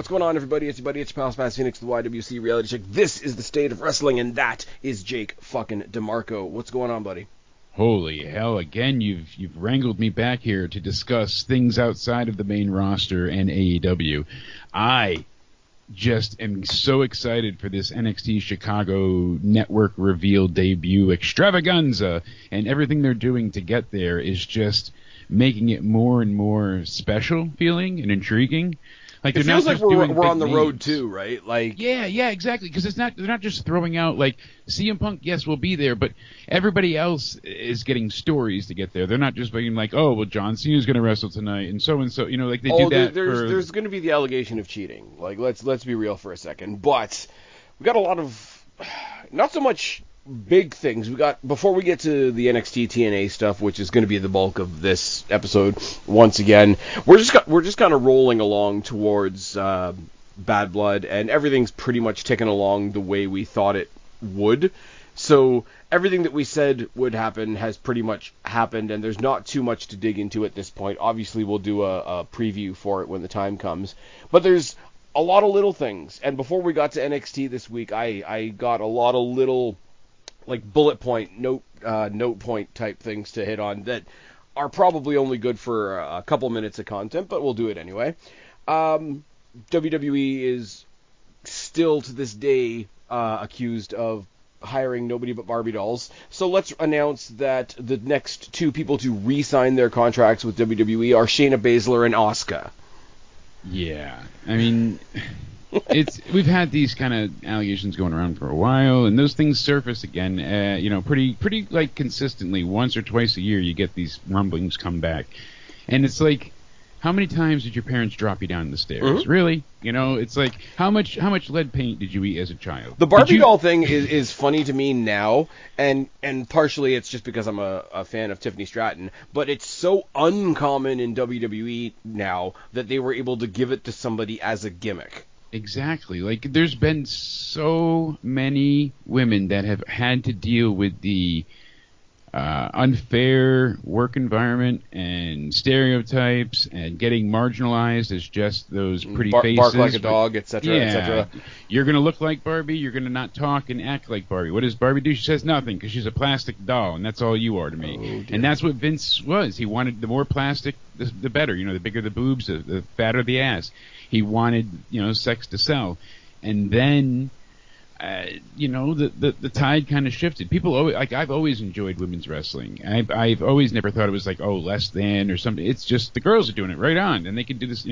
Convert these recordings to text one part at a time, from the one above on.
What's going on, everybody? It's your buddy, it's your pal Spaz Phoenix, the YWC Reality Check. This is the state of wrestling, and that is Jake fucking DeMarco. What's going on, buddy? Holy hell, again, you've wrangled me back here to discuss things outside of the main roster and AEW. I just am so excited for this NXT Chicago Network reveal debut extravaganza, and everything they're doing to get there is just making it more and more special feeling and intriguing. Like, it feels like we're on the road too, right? Like, yeah, exactly. Because they're not just throwing out like CM Punk. Yes, will be there, but everybody else is getting stories to get there. They're not just being like, oh, well, John Cena's going to wrestle tonight, and so. You know, like they do that. There's going to be the allegation of cheating. Like, let's be real for a second. But we got a lot of not so much big things. We got, before we get to the NXT TNA stuff, which is going to be the bulk of this episode. Once again, we're just kind of rolling along towards Bad Blood, and everything's pretty much ticking along the way we thought it would. So everything that we said would happen has pretty much happened, and there's not too much to dig into at this point. Obviously, we'll do a preview for it when the time comes, but there's a lot of little things. And before we got to NXT this week, I got a lot of little, like, bullet point, note point type things to hit on that are probably only good for a couple minutes of content, but we'll do it anyway. WWE is still to this day accused of hiring nobody but Barbie dolls. So let's announce that the next two people to re-sign their contracts with WWE are Shayna Baszler and Asuka. Yeah, I mean, we've had these kind of allegations going around for a while, and those things surface again, pretty like consistently. Once or twice a year, you get these rumblings come back, and it's like, how many times did your parents drop you down the stairs? Mm-hmm. Really? You know, it's like, how much lead paint did you eat as a child? The Barbie doll thing is funny to me now, and partially it's just because I'm a fan of Tiffany Stratton, but it's so uncommon in WWE now that they were able to give it to somebody as a gimmick. Exactly. Like, there's been so many women that have had to deal with the unfair work environment and stereotypes and getting marginalized as just those pretty faces. Bark like a dog, etc., etc. You're going to look like Barbie. You're going to not talk and act like Barbie. What does Barbie do? She says nothing because she's a plastic doll, and that's all you are to me. And that's what Vince was. He wanted the more plastic, the better. You know, the bigger the boobs, the fatter the ass. He wanted, sex to sell. And then, the tide kind of shifted. People always, like, I've always enjoyed women's wrestling. I've always never thought it was like, oh, less than or something. It's just the girls are doing it right on, and they can do this,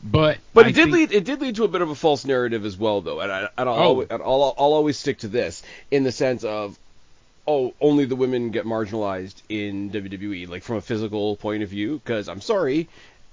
But it did lead to a bit of a false narrative as well, though. And I'll always stick to this in the sense of, oh, only the women get marginalized in WWE, like from a physical point of view. Because I'm sorry,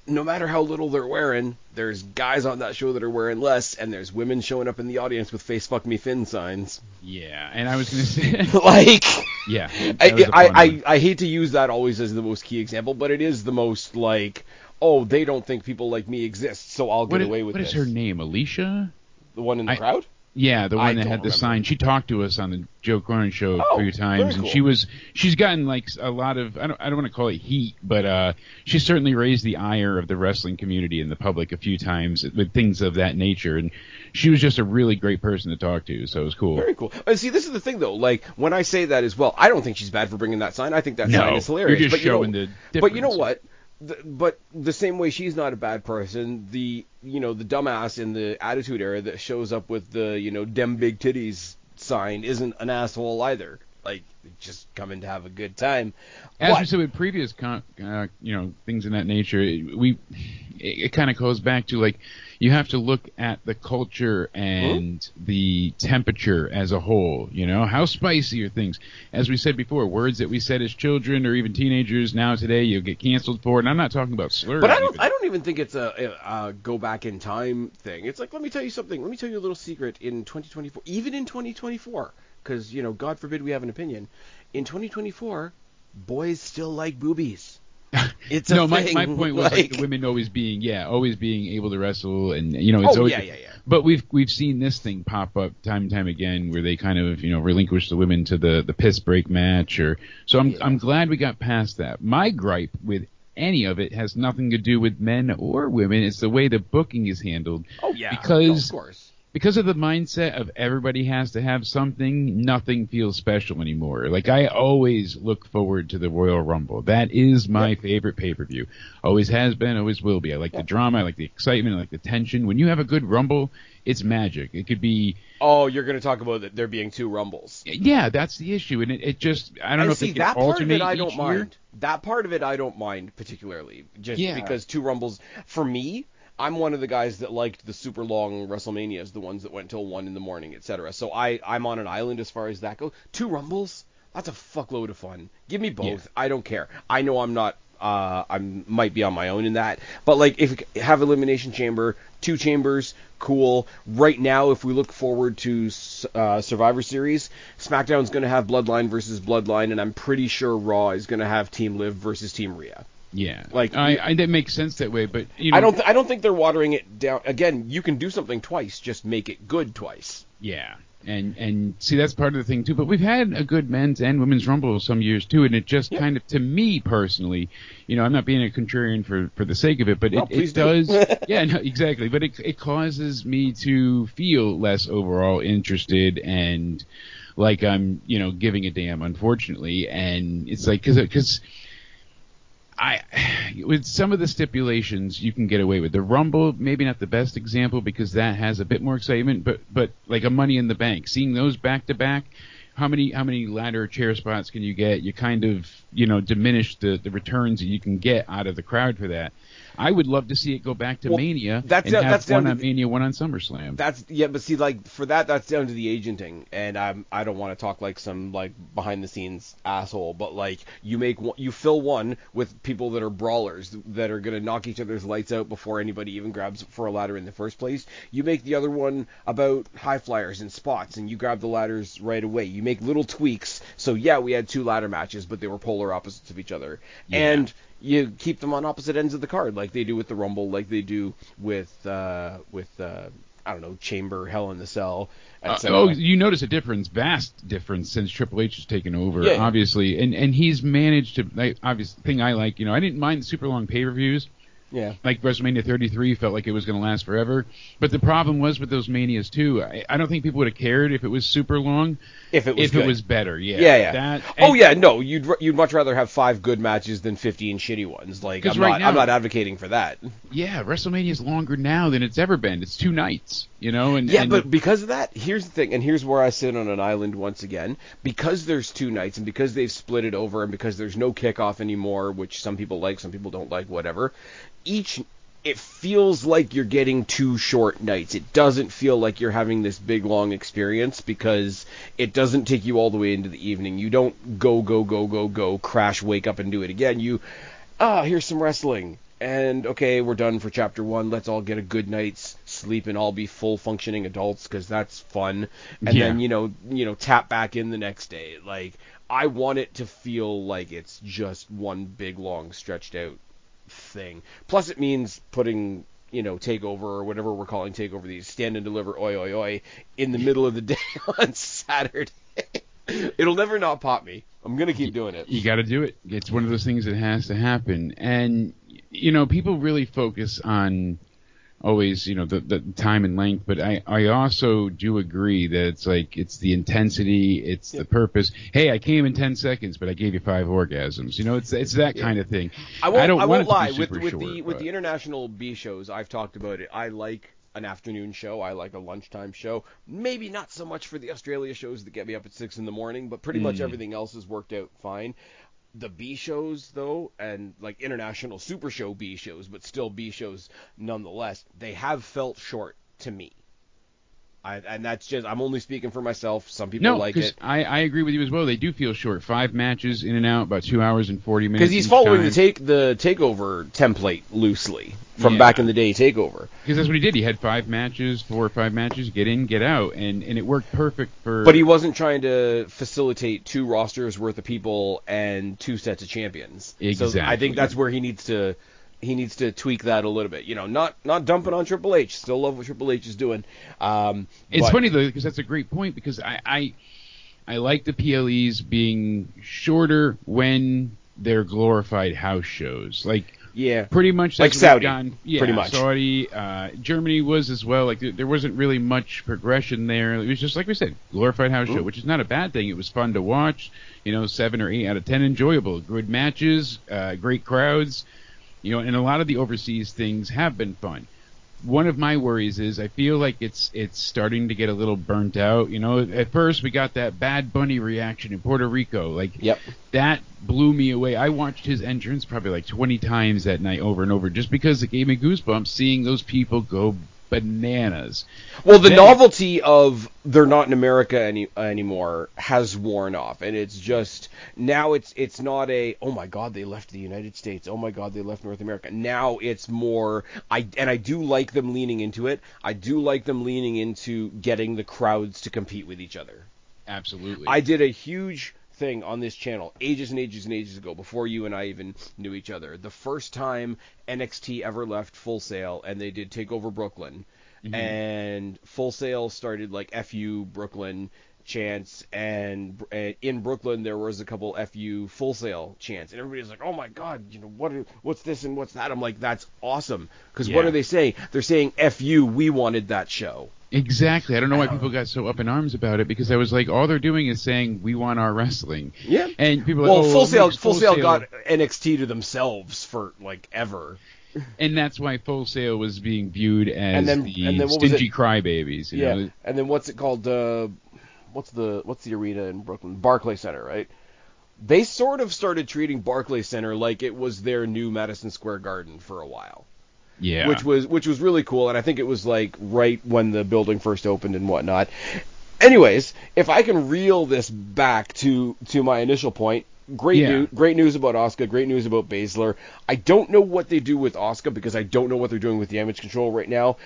no matter how little they're wearing, there's guys on that show that are wearing less, and there's women showing up in the audience with "Face Fuck Me Finn" signs. Yeah, and I was going to say, like, yeah, I hate to use that always as the most key example, but it is the most like, oh, they don't think people like me exist, so I'll get away with this. What is her name? Alicia? The one in the crowd? Yeah, the one that had the sign. She talked to us on the Joe Cronin show a few times, and cool. She's gotten like a lot of, I don't want to call it heat, but she certainly raised the ire of the wrestling community and the public a few times with things of that nature, and she was just a really great person to talk to, so it was cool. Very cool. And see, this is the thing though, like, when I say that as well, I don't think she's bad for bringing that sign. I think that sign is hilarious. You're just showing the difference. But you know what? But the same way she's not a bad person, the dumbass in the Attitude Era that shows up with the, dem big titties sign isn't an asshole either. Like, just coming to have a good time. As we said with previous, things in that nature, it kind of goes back to, like, you have to look at the culture and the temperature as a whole. How spicy are things? As we said before, words that we said as children or even teenagers now today, you'll get canceled for. And I'm not talking about slurs. But I don't even think it's a go back in time thing. It's like, let me tell you something. Let me tell you a little secret. In 2024, even in 2024, because God forbid we have an opinion. In 2024, boys still like boobies. It's a thing. My point was like the women always being able to wrestle, and it's always. Yeah. But we've seen this thing pop up time and time again where they kind of relinquish the women to the piss break match, so I'm glad we got past that. My gripe with any of it has nothing to do with men or women. It's the way the booking is handled. Oh, yeah. Because, of course. Because of the mindset of everybody has to have something, nothing feels special anymore. Like, I always look forward to the Royal Rumble. That is my favorite pay-per-view. Always has been, always will be. I like the drama, I like the excitement, I like the tension. When you have a good Rumble, it's magic. It could be... Oh, you're going to talk about there being 2 Rumbles. Yeah, that's the issue. And it just... I don't know if it can alternate each year. That part of it I don't mind particularly. Just because 2 Rumbles... For me... I'm one of the guys that liked the super long WrestleManias, the ones that went till 1 in the morning, etc. So I'm on an island as far as that goes. 2 Rumbles, that's a fuckload of fun. Give me both. Yeah. I don't care. I know I'm not. I might be on my own in that, but like if you have Elimination Chamber, 2 chambers, cool. Right now, if we look forward to Survivor Series, SmackDown's going to have Bloodline versus Bloodline, and I'm pretty sure Raw is going to have Team Liv versus Team Rhea. Yeah, like that makes sense that way, but you know, I don't think they're watering it down. Again, you can do something twice, just make it good twice. Yeah, and see that's part of the thing too. But we've had a good men's and women's Rumble some years too, and it just kind of, to me personally, you know, I'm not being a contrarian for the sake of it, but it does. Yeah, no, exactly. But it causes me to feel less overall interested and like I'm, you know, giving a damn. Unfortunately, and it's like because. With some of the stipulations you can get away with. The Rumble, maybe not the best example because that has a bit more excitement, but like a Money in the Bank, seeing those back to back, how many ladder chair spots can you get? You kind of, you know, diminish the returns that you can get out of the crowd for that. I would love to see it go back to Mania and have one on Mania, one on SummerSlam. But see, like for that's down to the agenting, and I don't want to talk like some like behind the scenes asshole, but like you fill one with people that are brawlers that are gonna knock each other's lights out before anybody even grabs for a ladder in the first place. You make the other one about high flyers and spots, and you grab the ladders right away. You make little tweaks. So yeah, we had 2 ladder matches, but they were polar opposites of each other, and you keep them on opposite ends of the card, like they do with the Rumble, like they do with I don't know, Chamber, Hell in the Cell. You notice a vast difference since Triple H has taken over, obviously, and he's managed to. Obviously, thing I like, you know, I didn't mind the super long pay-per-views. Yeah. Like WrestleMania 33 felt like it was going to last forever. But the problem was with those Manias, too, I don't think people would have cared if it was super long. If it was better, yeah. Yeah. No, you'd much rather have 5 good matches than 15 shitty ones. Like, I'm not advocating for that. Yeah, WrestleMania is longer now than it's ever been. It's 2 nights, you know? But because of that, here's the thing, and here's where I sit on an island once again. Because there's 2 nights, and because they've split it over, and because there's no kickoff anymore, which some people like, some people don't like, whatever, it feels like you're getting 2 short nights. It doesn't feel like you're having this big long experience because it doesn't take you all the way into the evening. You don't go, crash, wake up and do it again. Here's some wrestling. And okay, we're done for chapter 1. Let's all get a good night's sleep and all be full functioning adults because that's fun. And then, you know, tap back in the next day. Like, I want it to feel like it's just one big long stretched out thing. Plus it means putting, you know, TakeOver or whatever we're calling TakeOver, these stand and deliver oi oi oi in the middle of the day on Saturday. It'll never not pop me. I'm gonna keep doing it. You gotta do it. It's one of those things that has to happen. And you know, people really focus on always, you know, the time and length, but I also do agree that it's the intensity, it's the purpose. Hey, I came in 10 seconds, but I gave you 5 orgasms. You know, it's that kind of thing. I won't lie. With the international B shows, I've talked about it. I like an afternoon show. I like a lunchtime show. Maybe not so much for the Australia shows that get me up at 6 a.m, but pretty much everything else has worked out fine. The B shows, though, and like international super show B shows, but still B shows nonetheless, they have felt short to me. And that's just, I'm only speaking for myself. Some people like it. I agree with you as well. They do feel short. 5 matches in and out, about 2 hours and 40 minutes. Because he's following the TakeOver template loosely from back in the day TakeOver. Because that's what he did. He had 5 matches, 4 or 5 matches, get in, get out, and it worked perfect for. But he wasn't trying to facilitate 2 rosters worth of people and 2 sets of champions. Exactly. So I think that's where he needs to tweak that a little bit. You know, not dumping on Triple H. Still love what Triple H is doing. It's funny, though, because that's a great point, because I like the PLEs being shorter when their glorified house shows. Like, yeah, pretty much like Saudi. Pretty much. Saudi, Germany was as well. Like, there wasn't really much progression there. It was just, like we said, glorified house show, which is not a bad thing. It was fun to watch. 7 or 8 out of 10 enjoyable. Good matches, great crowds. And a lot of the overseas things have been fun. One of my worries is I feel like it's starting to get a little burnt out. At first we got that Bad Bunny reaction in Puerto Rico. Like, yep. That blew me away. I watched his entrance probably like 20 times that night over and over just because it gave me goosebumps seeing those people go bananas. Well, the novelty of they're not in America anymore has worn off, and it's just now it's not a oh my god they left the United States, oh my god they left North America. Now it's more I do like them leaning into it. I do like them leaning into getting the crowds to compete with each other. Absolutely. I did a huge thing on this channel ages and ages and ages ago before you and I even knew each other. The first time NXT ever left Full Sail and they did Takeover Brooklyn, and Full Sail started like FU Brooklyn chants, and in Brooklyn there was a couple FU Full Sail chants, and everybody's like, oh my god, what's this and what's that? I'm like, that's awesome, because what are they saying? They're saying FU, we wanted that show. Exactly. I don't know why people got so up in arms about it, because I was like, all they're doing is saying we want our wrestling. Yeah. And people are like, Full Sail got NXT to themselves for like ever. And that's why Full Sail was being viewed as the stingy crybabies. You know? And then what's it called? What's the arena in Brooklyn? Barclays Center, right? They sort of started treating Barclays Center like it was their new Madison Square Garden for a while. Yeah. Which was really cool, and I think it was like right when the building first opened and whatnot. Anyways, if I can reel this back to my initial point, great news about Asuka, great news about Baszler. I don't know what they do with Asuka because I don't know what they're doing with Damage Control right now.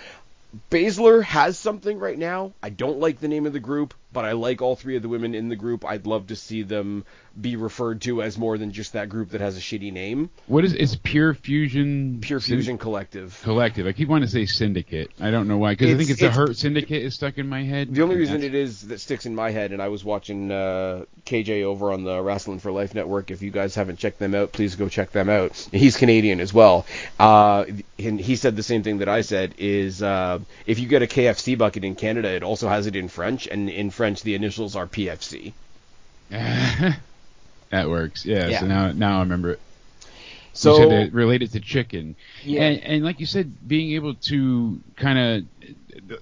Baszler has something right now. I don't like the name of the group, but I like all three of the women in the group. I'd love to see them be referred to as more than just that group that has a shitty name. What is it's Pure Fusion? Pure Fusion Collective. Collective. I keep wanting to say Syndicate. I don't know why, because I think it's a Hurt Syndicate is stuck in my head. The only reason it is that sticks in my head, and I was watching KJ over on the Wrestling for Life Network. If you guys haven't checked them out, please go check them out. He's Canadian as well. And he said the same thing that I said, is if you get a KFC bucket in Canada, it also has it in French, and in French the initials are PFC. That works. Yeah. So now I remember it. So you said it related to chicken. Yeah. And like you said, being able to kind of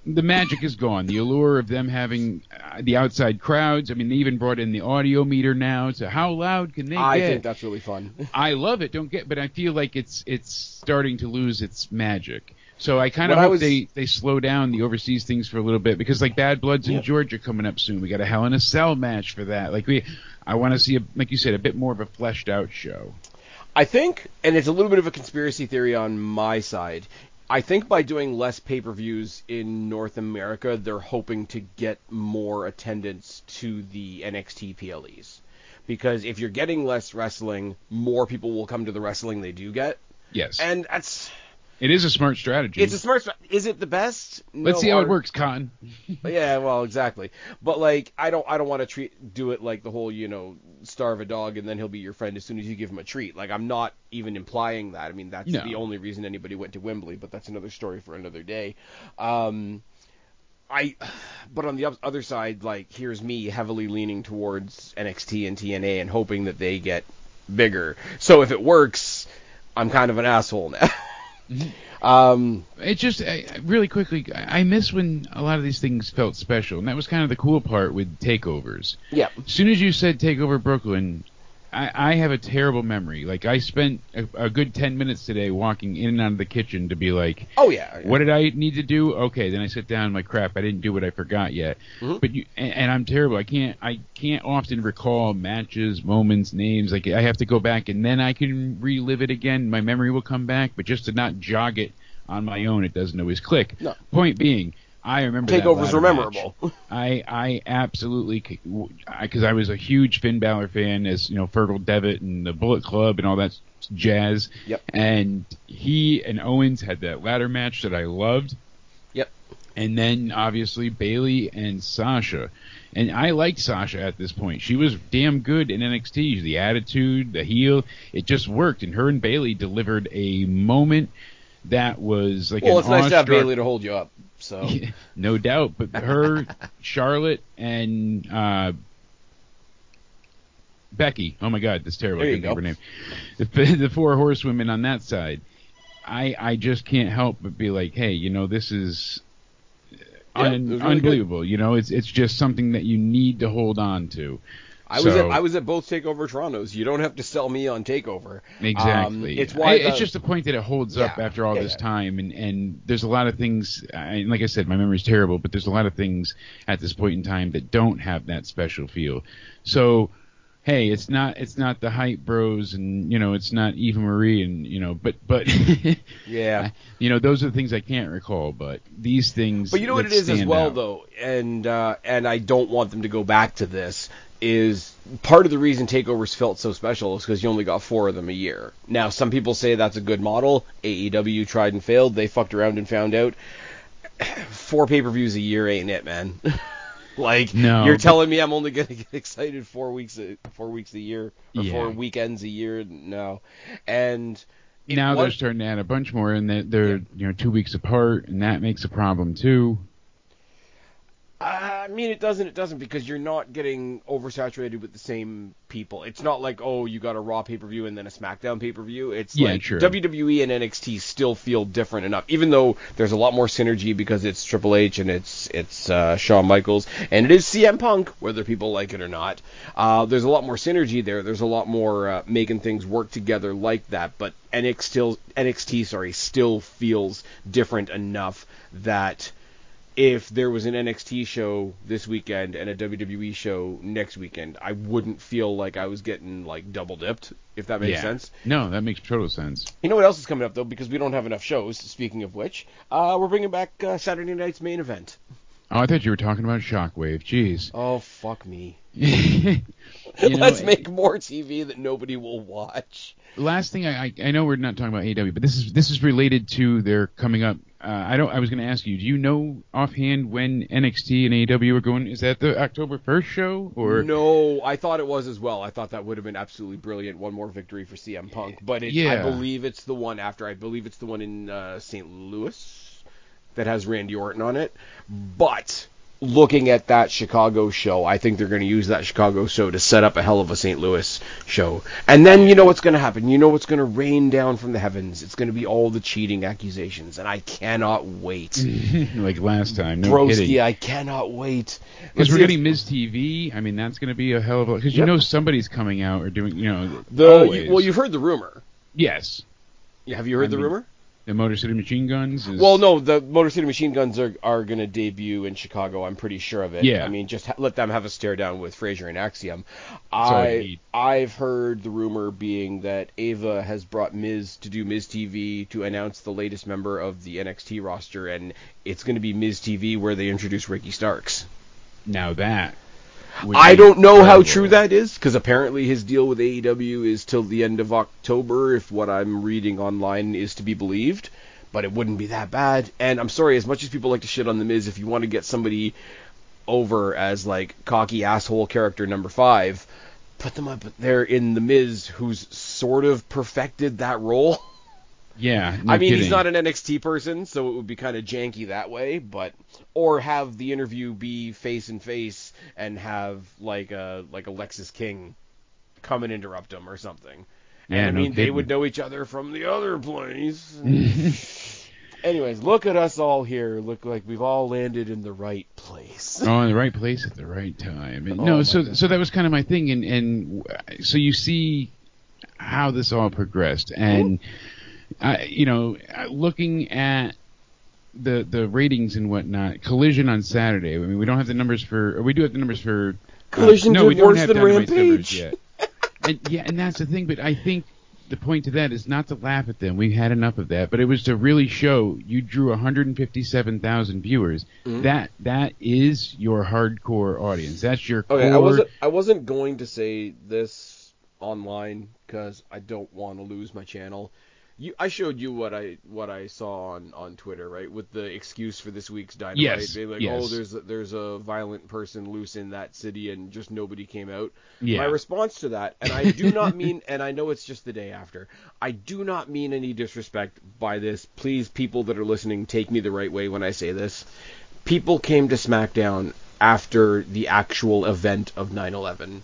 the magic is gone. The allure of them having the outside crowds. I mean, they even brought in the audio meter now. So how loud can they get? I think that's really fun. I love it. But I feel like it's starting to lose its magic. So I kind of hope they slow down the overseas things for a little bit, because like Bad Blood's in Georgia coming up soon. We got a Hell in a Cell match for that. I want to see, like you said, a bit more of a fleshed out show. I think, and it's a little bit of a conspiracy theory on my side, I think by doing less pay-per-views in North America, they're hoping to get more attendance to the NXT PLEs. Because if you're getting less wrestling, more people will come to the wrestling they do get. Yes. And that's... It is a smart strategy. It's a smart strategy. Is it the best? Let's see how it works, Con. Yeah, well, exactly. But like, I don't want to do it like the whole, starve a dog and then he'll be your friend as soon as you give him a treat. Like, I'm not even implying that. I mean, that's the only reason anybody went to Wembley, but that's another story for another day. But on the other side, like, here's me heavily leaning towards NXT and TNA and hoping that they get bigger. So if it works, I'm kind of an asshole now. It just really quickly, I miss when a lot of these things felt special, and that was kind of the cool part with takeovers. Yeah. As soon as you said Takeover Brooklyn, I have a terrible memory. Like, I spent a good 10 minutes today walking in and out of the kitchen to be like, oh yeah. What did I need to do? Okay, then I sit down and like, crap, I didn't do what I forgot yet. Mm-hmm. But and I'm terrible. I can't often recall matches, moments, names. Like, I have to go back and then I can relive it again. My memory will come back, but just to not jog it on my own, it doesn't always click. No. Point being, I remember Takeovers were memorable. I absolutely, because I was a huge Finn Balor fan, as Fergal Devitt and the Bullet Club and all that jazz. Yep. And he and Owens had that ladder match that I loved. Yep. And then obviously Bayley and Sasha. And I liked Sasha at this point. She was damn good in NXT. The attitude, the heel, it just worked. And her and Bayley delivered a moment that was like it's nice to have Bayley to hold you up. So yeah, no doubt. But her, Charlotte, and Becky. Oh my God, that's terrible. I can't remember her name. The four horsewomen on that side. I just can't help but be like, hey, this is unbelievable. Good. It's just something that you need to hold on to. I was at both TakeOver Torontos. You don't have to sell me on TakeOver. Exactly. It's just the point that it holds up after all this time, and there's a lot of things. Like I said, my memory's terrible, but there's a lot of things at this point in time that don't have that special feel. So, hey, it's not the Hype Bros, and it's not Eva Marie, and but yeah, those are the things I can't recall. But these things. But you know what it is as well, though, and I don't want them to go back to this. Is part of the reason takeovers felt so special is because you only got 4 of them a year. Now, some people say that's a good model. AEW tried and failed. They fucked around and found out. 4 pay-per-views a year ain't it, man. No, you're telling me I'm only going to get excited 4 weeks a year, or 4 weekends a year? No. And now they're starting to add a bunch more, and they're 2 weeks apart, and that makes a problem too. I mean, it doesn't, because you're not getting oversaturated with the same people. It's not like, you got a Raw pay-per-view and then a SmackDown pay-per-view. It's true. WWE and NXT still feel different enough, even though there's a lot more synergy because it's Triple H and it's Shawn Michaels and it is CM Punk, whether people like it or not. There's a lot more synergy there. There's a lot more making things work together like that, but NXT still feels different enough that if there was an NXT show this weekend and a WWE show next weekend, I wouldn't feel like I was getting double dipped, if that makes sense. No, that makes total sense. You know what else is coming up, though, because we don't have enough shows, speaking of which? We're bringing back Saturday night's main event. Oh, I thought you were talking about Shockwave. Jeez. Oh, fuck me. Let's make more TV that nobody will watch. Last thing, I know we're not talking about AEW, but this is related to their coming up. I was going to ask you, do you know offhand when NXT and AEW are going? Is that the October 1st show? Or no, I thought it was as well. I thought that would have been absolutely brilliant. One more victory for CM Punk, but I believe it's the one after. I believe it's the one in St. Louis that has Randy Orton on it. But looking at that Chicago show, I think they're going to use that Chicago show to set up a hell of a St. Louis show. And then you know what's going to happen. You know what's going to rain down from the heavens. It's going to be all the cheating accusations, and I cannot wait. Like last time. No Broski, kidding. I cannot wait. Because we're getting Miz TV. I mean, that's going to be a hell of a... Because somebody's coming out or doing, well, you've heard the rumor. Yes. Have you heard the rumor? The Motor City Machine Guns? Well, no, the Motor City Machine Guns are going to debut in Chicago. I'm pretty sure of it. Yeah. I mean, just let them have a stare down with Frazier and Axiom. I've heard the rumor being that Ava has brought Miz to do Miz TV to announce the latest member of the NXT roster, and it's going to be Miz TV where they introduce Ricky Starks. Now that... I don't know how true that is, because apparently his deal with AEW is till the end of October, if what I'm reading online is to be believed. But it wouldn't be that bad. And I'm sorry, as much as people like to shit on The Miz, if you want to get somebody over as, cocky asshole character number 5, put them up there in The Miz, who's sort of perfected that role. Yeah, I mean, he's not an NXT person, so it would be kind of janky that way, or have the interview be face and face and have a Lexis King come and interrupt him or something. Yeah, and they would know each other from the other place. Anyways, look at us all here. Look like we've all landed in the right place. Oh, in the right place at the right time. And so that was kind of my thing, and so you see how this all progressed, and. Looking at the ratings and whatnot, Collision on Saturday. I mean, we don't have the numbers for, or we do have the numbers for. Collision did worse than Rampage. Yet. And that's the thing. But I think the point to that is not to laugh at them. We've had enough of that. But it was to really show you drew 157,000 viewers. Mm-hmm. That is your hardcore audience. That's your core. Okay, I wasn't going to say this online because I don't want to lose my channel. I showed you what I saw on Twitter, right, with the excuse for this week's Dynamite. Yes. Being like, yes. oh, there's a violent person loose in that city, and just nobody came out. Yeah. My response to that, and I do not mean, and I know it's just the day after, I do not mean any disrespect by this. Please, people that are listening, take me the right way when I say this. People came to SmackDown after the actual event of 9/11.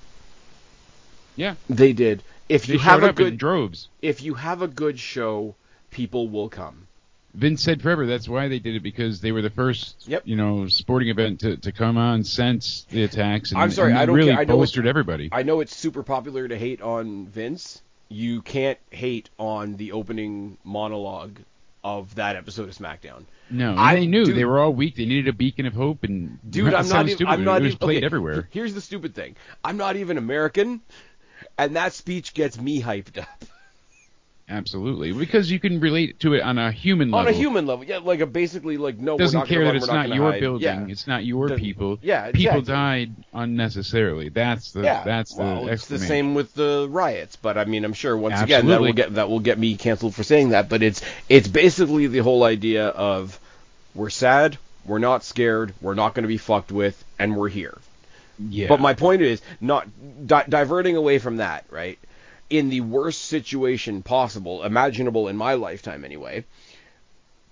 Yeah. They did. If They you have showed a up in good droves. If you have a good show, people will come. Vince said forever that's why they did it, because they were the first, Yep. sporting event to come on since the attacks. And, I'm sorry, and I don't really care. I know bolstered everybody. I know it's super popular to hate on Vince. You can't hate on the opening monologue of that episode of SmackDown. No, and they knew they were all weak. They needed a beacon of hope, and dude, I'm not even. It was played everywhere. Here's the stupid thing: I'm not even American, and that speech gets me hyped up. Absolutely, because you can relate to it on a human level. On a human level, yeah, like basically, like no, doesn't we're not care gonna that run, it's we're not not your hide. building, Yeah. it's not your people. Yeah, people exactly. died unnecessarily. That's the It's the same with the riots, but I mean, I'm sure once Absolutely. again that will get me canceled for saying that. But it's basically the whole idea of we're sad, we're not scared, we're not going to be fucked with, and we're here. Yeah. But my point is not diverting away from that, right? In the worst situation possible, imaginable in my lifetime anyway,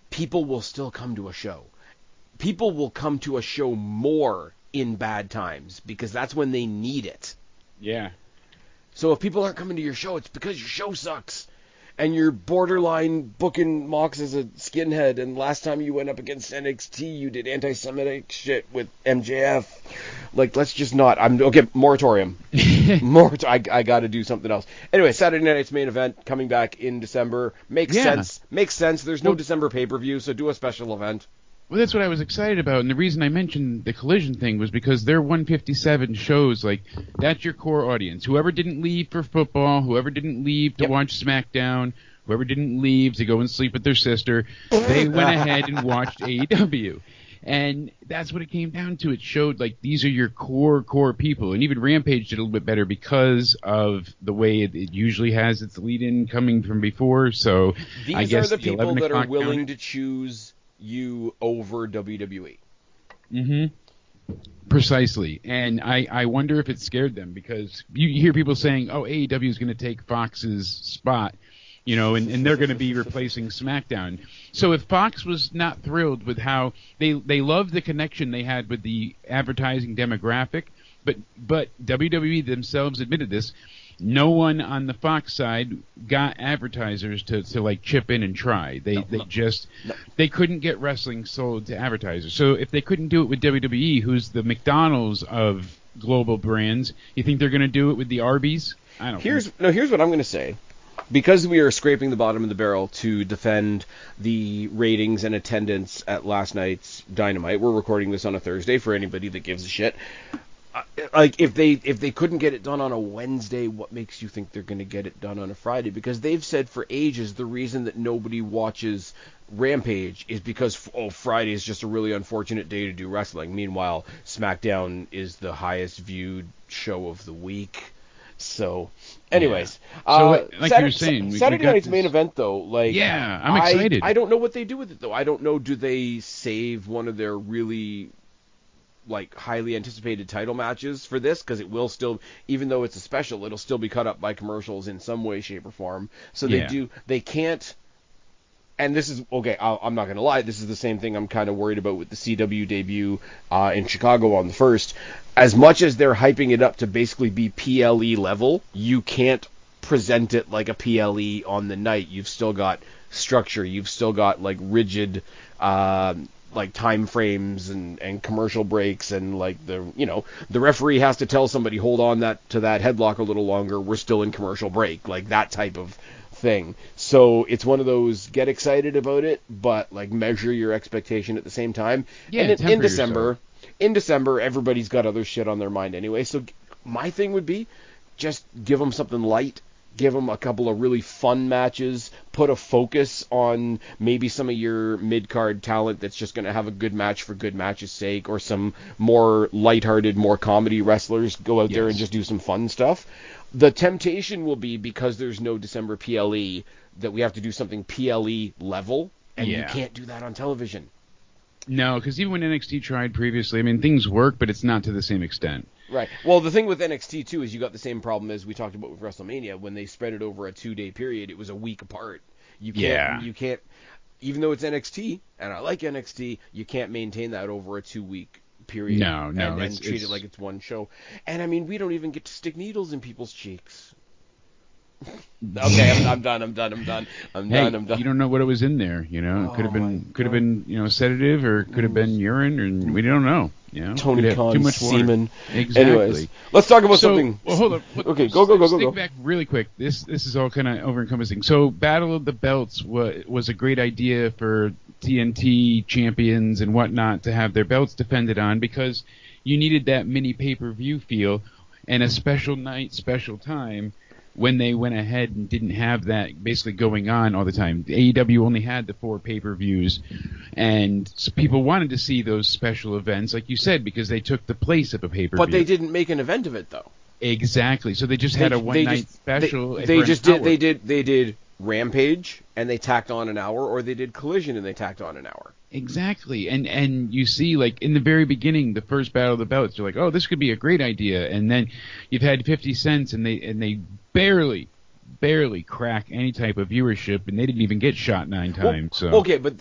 people will still come to a show. People will come to a show more in bad times because that's when they need it. Yeah. So if people aren't coming to your show, it's because your show sucks. And you're borderline booking Mox as a skinhead, and last time you went up against NXT, you did anti-Semitic shit with MJF. Like, let's just not. Moratorium. I got to do something else. Anyway, Saturday night's main event coming back in December. Makes sense. Makes sense. There's no December pay-per-view, so do a special event. Well, that's what I was excited about, and the reason I mentioned the Collision thing was because their 157 shows, like, that's your core audience. Whoever didn't leave for football, whoever didn't leave to watch SmackDown, whoever didn't leave to go and sleep with their sister, they went ahead and watched AEW. And that's what it came down to. It showed, like, these are your core people. And even Rampage did a little bit better because of the way it usually has its lead-in coming from before. So these I guess are the people that are willing count. to choose you over WWE. Mm-hmm. Precisely. And I wonder if it scared them, because you hear people saying, oh, AEW is going to take Fox's spot, and they're going to be replacing SmackDown. So if Fox was not thrilled with how they loved the connection they had with the advertising demographic, but WWE themselves admitted this, no one on the Fox side got advertisers to like chip in and try. They couldn't get wrestling sold to advertisers. So if they couldn't do it with WWE, who's the McDonald's of global brands, you think they're going to do it with the Arby's? I don't know. Here's what I'm going to say. Because we are scraping the bottom of the barrel to defend the ratings and attendance at last night's Dynamite, we're recording this on a Thursday for anybody that gives a shit. Like, if they couldn't get it done on a Wednesday, what makes you think they're going to get it done on a Friday? Because they've said for ages the reason that nobody watches Rampage is because Friday is just a really unfortunate day to do wrestling. Meanwhile, SmackDown is the highest viewed show of the week. So, anyways, so like you were saying, Saturday night's main event though, like, yeah, I'm excited. I don't know what they do with it though. I don't know. Do they save one of their really like highly anticipated title matches for this? Because it will still, even though it's a special, it'll still be cut up by commercials in some way, shape, or form. So they can't. And this is okay. I'm not gonna lie. This is the same thing I'm kind of worried about with the CW debut in Chicago on the 1st. As much as they're hyping it up to basically be PLE level, you can't present it like a PLE on the night. You've still got structure. You've still got like rigid like time frames and commercial breaks, and like the referee has to tell somebody, hold on to that headlock a little longer, we're still in commercial break, like that type of thing. So it's one of those, get excited about it, but like measure your expectation at the same time. Yeah, and in December everybody's got other shit on their mind anyway, so my thing would be just give them something light. Give them a couple of really fun matches. Put a focus on maybe some of your mid-card talent that's just going to have a good match for good match's sake, or some more lighthearted, more comedy wrestlers go out there and just do some fun stuff. The temptation will be, because there's no December PLE, that we have to do something PLE level, and you can't do that on television. No, because even when NXT tried previously, I mean, things work, but it's not to the same extent. Right. Well, the thing with NXT, too, is you got the same problem as we talked about with WrestleMania. When they spread it over a 2-day period, it was a week apart. You can't, even though it's NXT, and I like NXT, you can't maintain that over a 2-week period. No, and treat it like it's one show. And, I mean, we don't even get to stick needles in people's cheeks. Okay, I'm done. You don't know what it was in there, you know. It could have been, you know, sedative, or it could have been urine, or we don't know. You know, Tony Khan's too much semen. Exactly. Anyways, let's talk about something. Well, hold on. Okay, go. Stick back really quick. This is all kind of over-encompassing. So, Battle of the Belts was a great idea for TNT champions and whatnot to have their belts defended on, because you needed that mini pay-per-view feel and a special night, special time, when they went ahead and didn't have that basically going on all the time. AEW only had the 4 pay-per-views, and so people wanted to see those special events, like you said, because they took the place of a pay-per-view. But they didn't make an event of it, though. Exactly. So they just had a one-night special. They did Rampage, and they tacked on an hour, or they did Collision, and they tacked on an hour. Exactly. And you see, like, in the very beginning, the first Battle of the Belts, you're like, oh, this could be a great idea. And then you've had 50 Cents, and they barely crack any type of viewership, and they didn't even get shot 9 times. So okay, but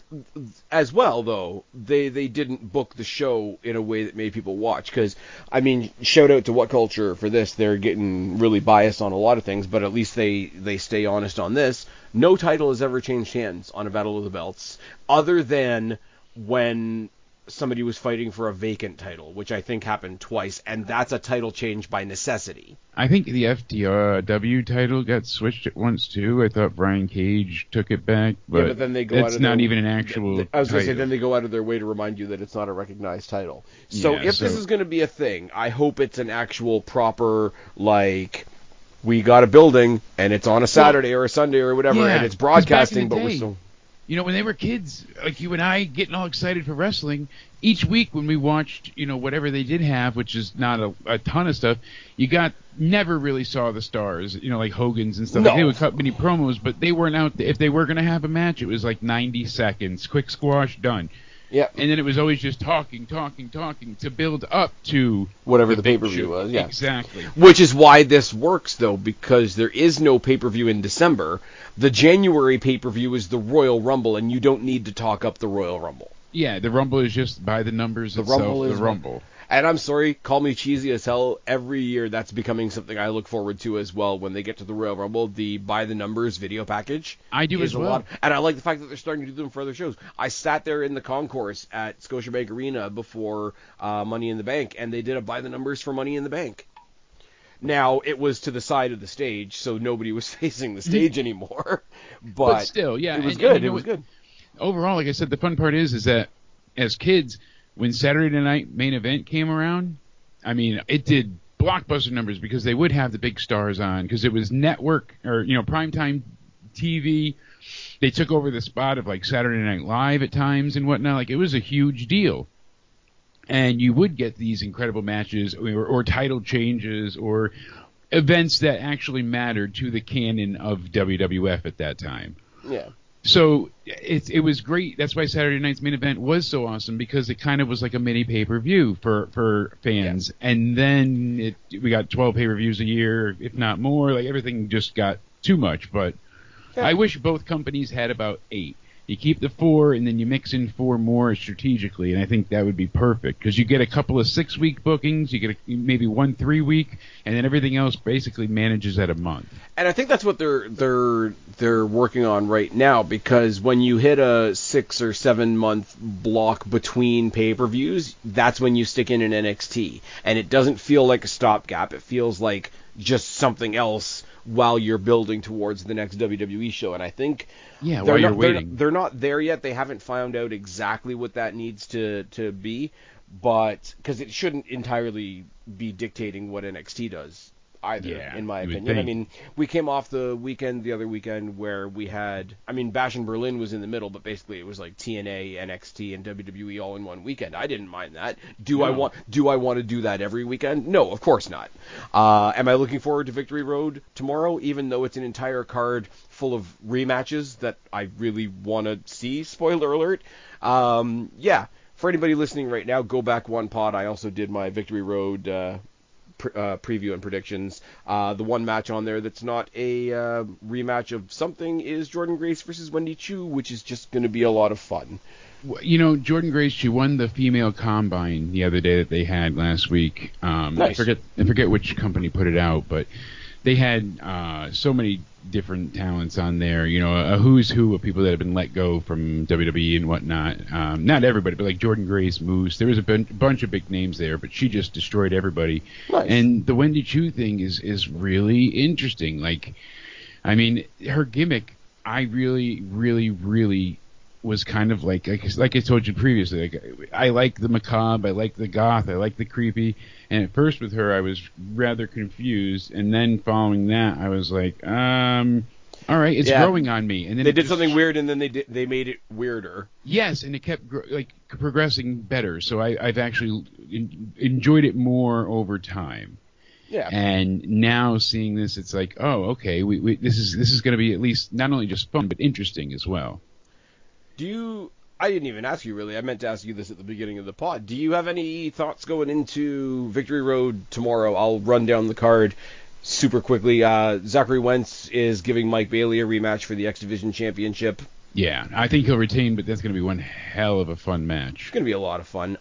as well, though, they didn't book the show in a way that made people watch. Because, I mean, shout out to What Culture for this. They're getting really biased on a lot of things, but at least they stay honest on this. No title has ever changed hands on a Battle of the Belts, other than when somebody was fighting for a vacant title, which I think happened twice, and that's a title change by necessity. I think the FTW title got switched at once too. I thought Brian Cage took it back, but then they go it's not even an actual I was going to say, title. then they go out of their way to remind you that it's not a recognized title. So if this is going to be a thing, I hope it's an actual proper, like, we got a building, and it's on a Saturday or a Sunday or whatever, and it's broadcasting, but we're still... You know, when they were kids, like you and I, getting all excited for wrestling, each week when we watched, you know, whatever they did have, which is not a ton of stuff, you never really saw the stars, you know, like Hogan's and stuff. No. Like, they would cut mini promos, but they weren't out there. If they were going to have a match, it was like 90 seconds, quick squash, done. Yeah. And then it was always just talking to build up to whatever the pay-per-view was. Yeah. Exactly. Which is why this works, though, because there is no pay-per-view in December. The January pay-per-view is the Royal Rumble, and you don't need to talk up the Royal Rumble. Yeah, the Rumble is just by the numbers itself. The Rumble. And I'm sorry, call me cheesy as hell. Every year, that's becoming something I look forward to as well. When they get to the Royal Rumble, the by the numbers video package. I do as well. And I like the fact that they're starting to do them for other shows. I sat there in the concourse at Scotiabank Arena before Money in the Bank, and they did a by the numbers for Money in the Bank. Now, it was to the side of the stage, so nobody was facing the stage anymore. But still, yeah, it was good. It was good. Overall, like I said, the fun part is that as kids, when Saturday Night Main Event came around, I mean, it did blockbuster numbers because they would have the big stars on, because it was network or, you know, primetime TV. They took over the spot of like Saturday Night Live at times and whatnot. Like, it was a huge deal. And you would get these incredible matches or title changes or events that actually mattered to the canon of WWF at that time. Yeah. So it was great. That's why Saturday Night's Main Event was so awesome, because it kind of was like a mini pay-per-view for fans. Yeah. And then we got 12 pay-per-views a year, if not more. Like, everything just got too much. But I wish both companies had about 8. You keep the 4, and then you mix in 4 more strategically, and I think that would be perfect, because you get a couple of 6-week bookings, you get maybe 1 3-week, and then everything else basically manages at a month. And I think that's what they're working on right now, because when you hit a 6 or 7 month block between pay-per-views, that's when you stick in an NXT, and it doesn't feel like a stopgap. It feels like just something else while you're building towards the next WWE show. And I think while you're waiting, they're not there yet. They haven't found out exactly what that needs to be, but because it shouldn't entirely be dictating what NXT does either, in my opinion. I mean, we came off the other weekend where we had, Bash in Berlin was in the middle, but basically it was like TNA, NXT, and WWE all in one weekend. I didn't mind that. Do I want to do that every weekend? No, of course not. Am I looking forward to Victory Road tomorrow, even though it's an entire card full of rematches that I really want to see? Spoiler alert. Yeah. For anybody listening right now, go back one pod. I also did my Victory Road preview and predictions. The one match on there that's not a rematch of something is Jordynne Grace versus Wendy Choo, which is just going to be a lot of fun. Jordynne Grace, she won the female combine the other day that they had last week. Nice. I forget which company put it out, but they had so many different talents on there. A who's who of people that have been let go from WWE and whatnot. Not everybody, but like Jordynne Grace, Moose. There was a bunch of big names there, but she just destroyed everybody. Nice. And the Wendy Choo thing is really interesting. Her gimmick, I really, really, really was kind of like I told you previously. I like the macabre, I like the goth, I like the creepy. And at first with her, I was rather confused, and then following that, I was like, all right, it's growing on me. And then they did something weird, and then they made it weirder. Yes, and it kept progressing better. So I've actually enjoyed it more over time. Yeah. And now seeing this, it's like, oh, okay, this is going to be at least not only just fun but interesting as well. I didn't even ask you, really. I meant to ask you this at the beginning of the pod. Do you have any thoughts going into Victory Road tomorrow? I'll run down the card super quickly. Zachary Wentz is giving Mike Bailey a rematch for the X Division Championship. Yeah, I think he'll retain, but that's going to be one hell of a fun match. It's going to be a lot of fun.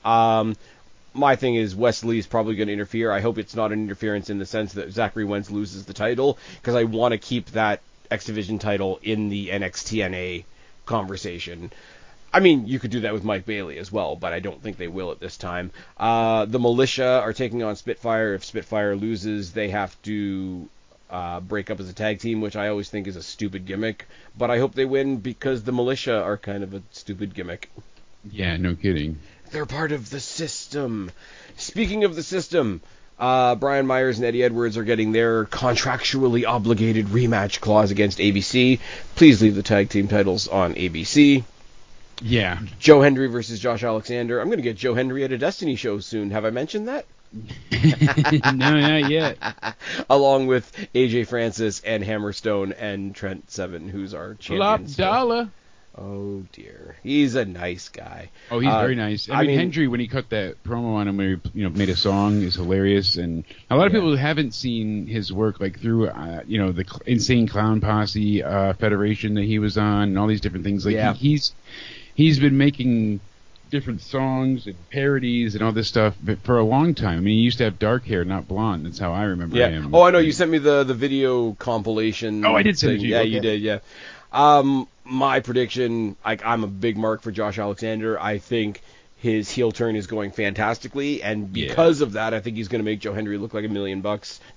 My thing is Wesley's probably going to interfere. I hope it's not an interference in the sense that Zachary Wentz loses the title, because I want to keep that X Division title in the NXT/TNA conversation. You could do that with Mike Bailey as well, but I don't think they will at this time. The Militia are taking on Spitfire. If Spitfire loses, they have to break up as a tag team, which I always think is a stupid gimmick. But I hope they win because the Militia are kind of a stupid gimmick. Yeah, no kidding. They're part of the system. Speaking of the system, Brian Myers and Eddie Edwards are getting their contractually obligated rematch clause against ABC. Please leave the tag team titles on ABC. Yeah. Joe Hendry versus Josh Alexander. I'm going to get Joe Hendry at a Destiny show soon. Have I mentioned that? No, not yet. Along with AJ Francis and Hammerstone and Trent Seven, who's our champion. $1. Oh, dear. He's a nice guy. Oh, he's very nice. I mean, Hendry, when he cut that promo on him where he made a song, is hilarious. And a lot of people haven't seen his work through, the Insane Clown Posse Federation that he was on and all these different things. He's been making different songs and parodies and all this stuff for a long time. He used to have dark hair, not blonde. That's how I remember him. Oh, I know. You sent me the video compilation. Oh, I did send it to you. Yeah, you did, yeah. My prediction, I'm a big mark for Josh Alexander. I think his heel turn is going fantastically, and because of that, I think he's going to make Joe Hendry look like $1 million.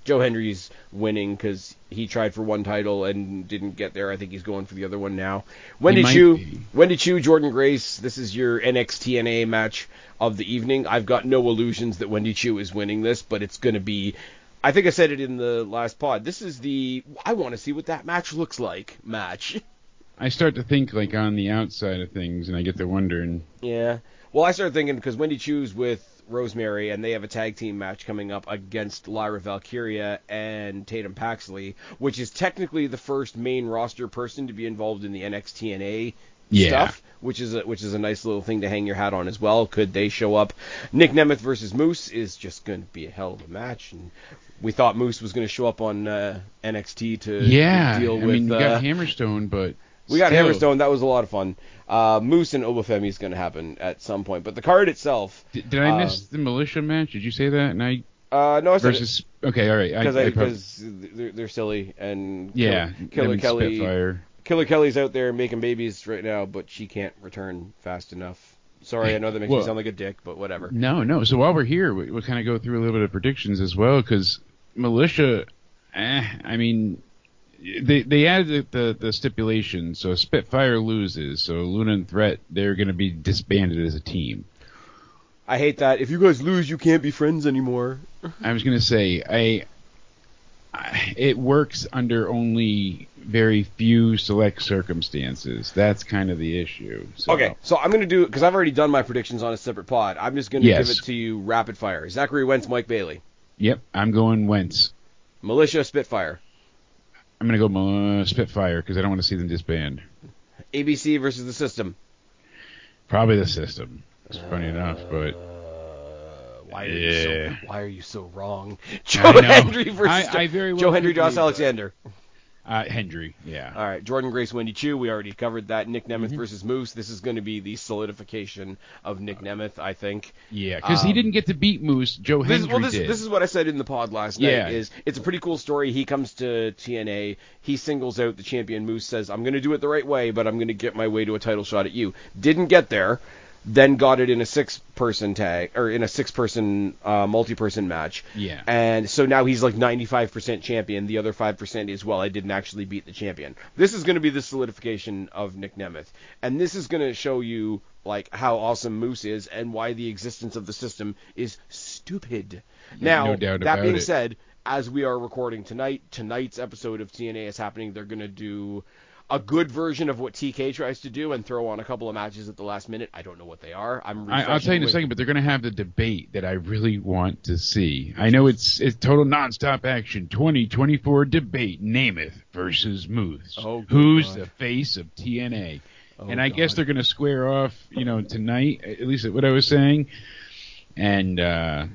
Joe Hendry's winning because he tried for one title and didn't get there. I think he's going for the other one now. Wendy Choo, Jordynne Grace. This is your NXT/TNA match of the evening. I've got no illusions that Wendy Choo is winning this, but it's going to be. I think I said it in the last pod. This is the I want to see what that match looks like match. I start to think on the outside of things, and I get to wondering. Yeah. Well, I started thinking because Wendy Choo's with Rosemary, and they have a tag team match coming up against Lyra Valkyria and Tatum Paxley, which is technically the first main roster person to be involved in the NXT/TNA stuff, which is a nice little thing to hang your hat on as well. Could they show up? Nick Nemeth versus Moose is just going to be a hell of a match, and we thought Moose was going to show up on NXT to deal with. We got Hammerstone, but. We got Hammerstone. That was a lot of fun. Moose and Obafemi is going to happen at some point. But the card itself... Did I miss the Militia match? Did you say that? And no, I said versus, okay, all right. Because they're silly. And Killer Kelly... Spitfire. Killer Kelly's out there making babies right now, but she can't return fast enough. Sorry, I know that makes me sound like a dick, but whatever. No. So while we're here, we'll kind of go through a little bit of predictions as well, because Militia... They added the stipulation, so Spitfire loses, so Luna and Threat, they're going to be disbanded as a team. I hate that. If you guys lose, you can't be friends anymore. I was going to say, it works under only very few select circumstances. That's kind of the issue. So. Okay, so I'm going to do, because I've already done my predictions on a separate pod, I'm just going to give it to you rapid fire. Zachary Wentz, Mike Bailey. Yep, I'm going Wentz. Militia, Spitfire. I'm going to go Spitfire because I don't want to see them disband. ABC versus the System. Probably the System. It's funny enough, but... Why are you so wrong? Joe Hendry versus Joe Hendry, Josh Alexander. Hendry, yeah. All right, Jordan Grace, Wendy Chu. We already covered that. Nick Nemeth versus Moose. This is going to be the solidification of Nick Nemeth, I think. Yeah, because he didn't get to beat Moose. Joe Hendry did. This is what I said in the pod last night. Is it's a pretty cool story. He comes to TNA. He singles out the champion. Moose says, "I'm going to do it the right way, but I'm going to get my way to a title shot at you." Didn't get there. Then got it in a six-person tag, or in a six-person multi-person match. Yeah. And so now he's like 95% champion. The other 5% is, well, I didn't actually beat the champion. This is going to be the solidification of Nick Nemeth. And this is going to show you like how awesome Moose is and why the existence of the System is stupid. Now, no doubt that being it. said, as we are recording tonight's episode of TNA is happening. They're going to do a good version of what TK tries to do and throw on a couple of matches at the last minute. I don't know what they are. I'll tell you in a second, but they're going to have the debate that I really want to see. I know it's total nonstop action. 2024 debate. Nemeth versus Moose. Who's the face of TNA? And I guess they're going to square off, tonight, at least what I was saying. And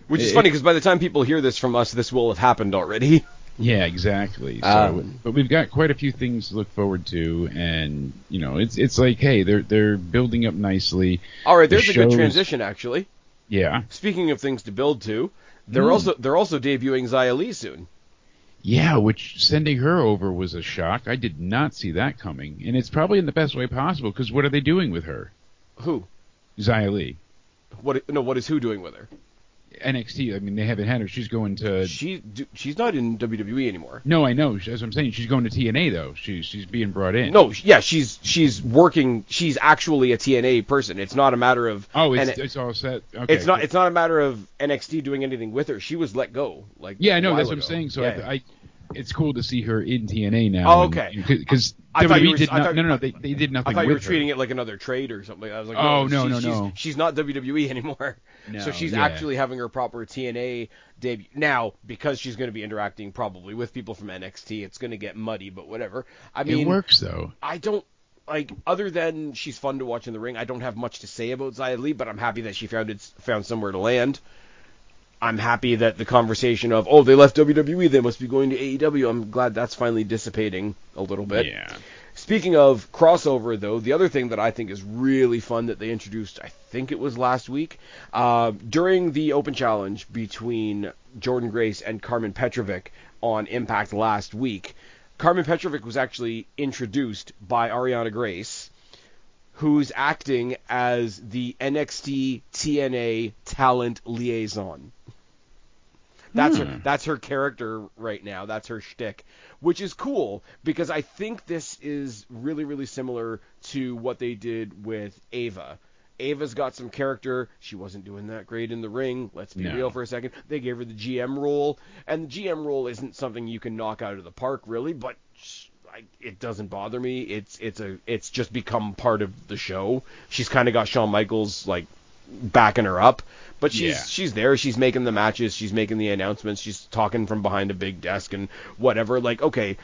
which is funny because by the time people hear this from us, this will have happened already. Yeah, exactly. So, but we've got quite a few things to look forward to, and it's like, hey, they're building up nicely. All right, there's a good transition, actually. Yeah. Speaking of things to build to, they're also debuting Xia Li soon. Yeah, which sending her over was a shock. I did not see that coming, and it's probably in the best way possible because what are they doing with her? Who? Xia Li. What is who doing with her? NXT. I mean, they haven't had her. She's going to. She's not in WWE anymore. No, I know. As I'm saying, she's going to TNA though. She's being brought in. No, yeah, she's working. She's actually a TNA person. It's not a matter of. Oh, it's all set. Okay. It's not a matter of NXT doing anything with her. She was let go. I know. That's what I'm saying. So yeah. It's cool to see her in TNA now. Oh, okay. Because WWE did not. No, they did nothing. I thought you were treating it like another trade or something. I was like, no. She's not WWE anymore. No, so she's actually having her proper TNA debut now because she's going to be interacting probably with people from NXT. It's going to get muddy, but whatever. I mean, it works though. I don't other than she's fun to watch in the ring. I don't have much to say about Xia Li, but I'm happy that she found somewhere to land. I'm happy that the conversation of, they left WWE, they must be going to AEW, I'm glad that's finally dissipating a little bit. Yeah. Speaking of crossover, though, the other thing that I think is really fun that they introduced, I think it was last week, during the Open Challenge between Jordan Grace and Carmen Petrovic on Impact last week, Carmen Petrovic was actually introduced by Ariana Grace, who's acting as the NXT TNA talent liaison. That's her character right now. That's her shtick, which is cool because I think this is really, really similar to what they did with Ava. Ava's got some character. She wasn't doing that great in the ring. Let's be real for a second. They gave her the GM role, and the GM role isn't something you can knock out of the park, really, but it doesn't bother me. It's just become part of the show. She's kind of got Shawn Michaels backing her up, but she's there. She's making the matches. She's making the announcements. She's talking from behind a big desk and whatever. Okay,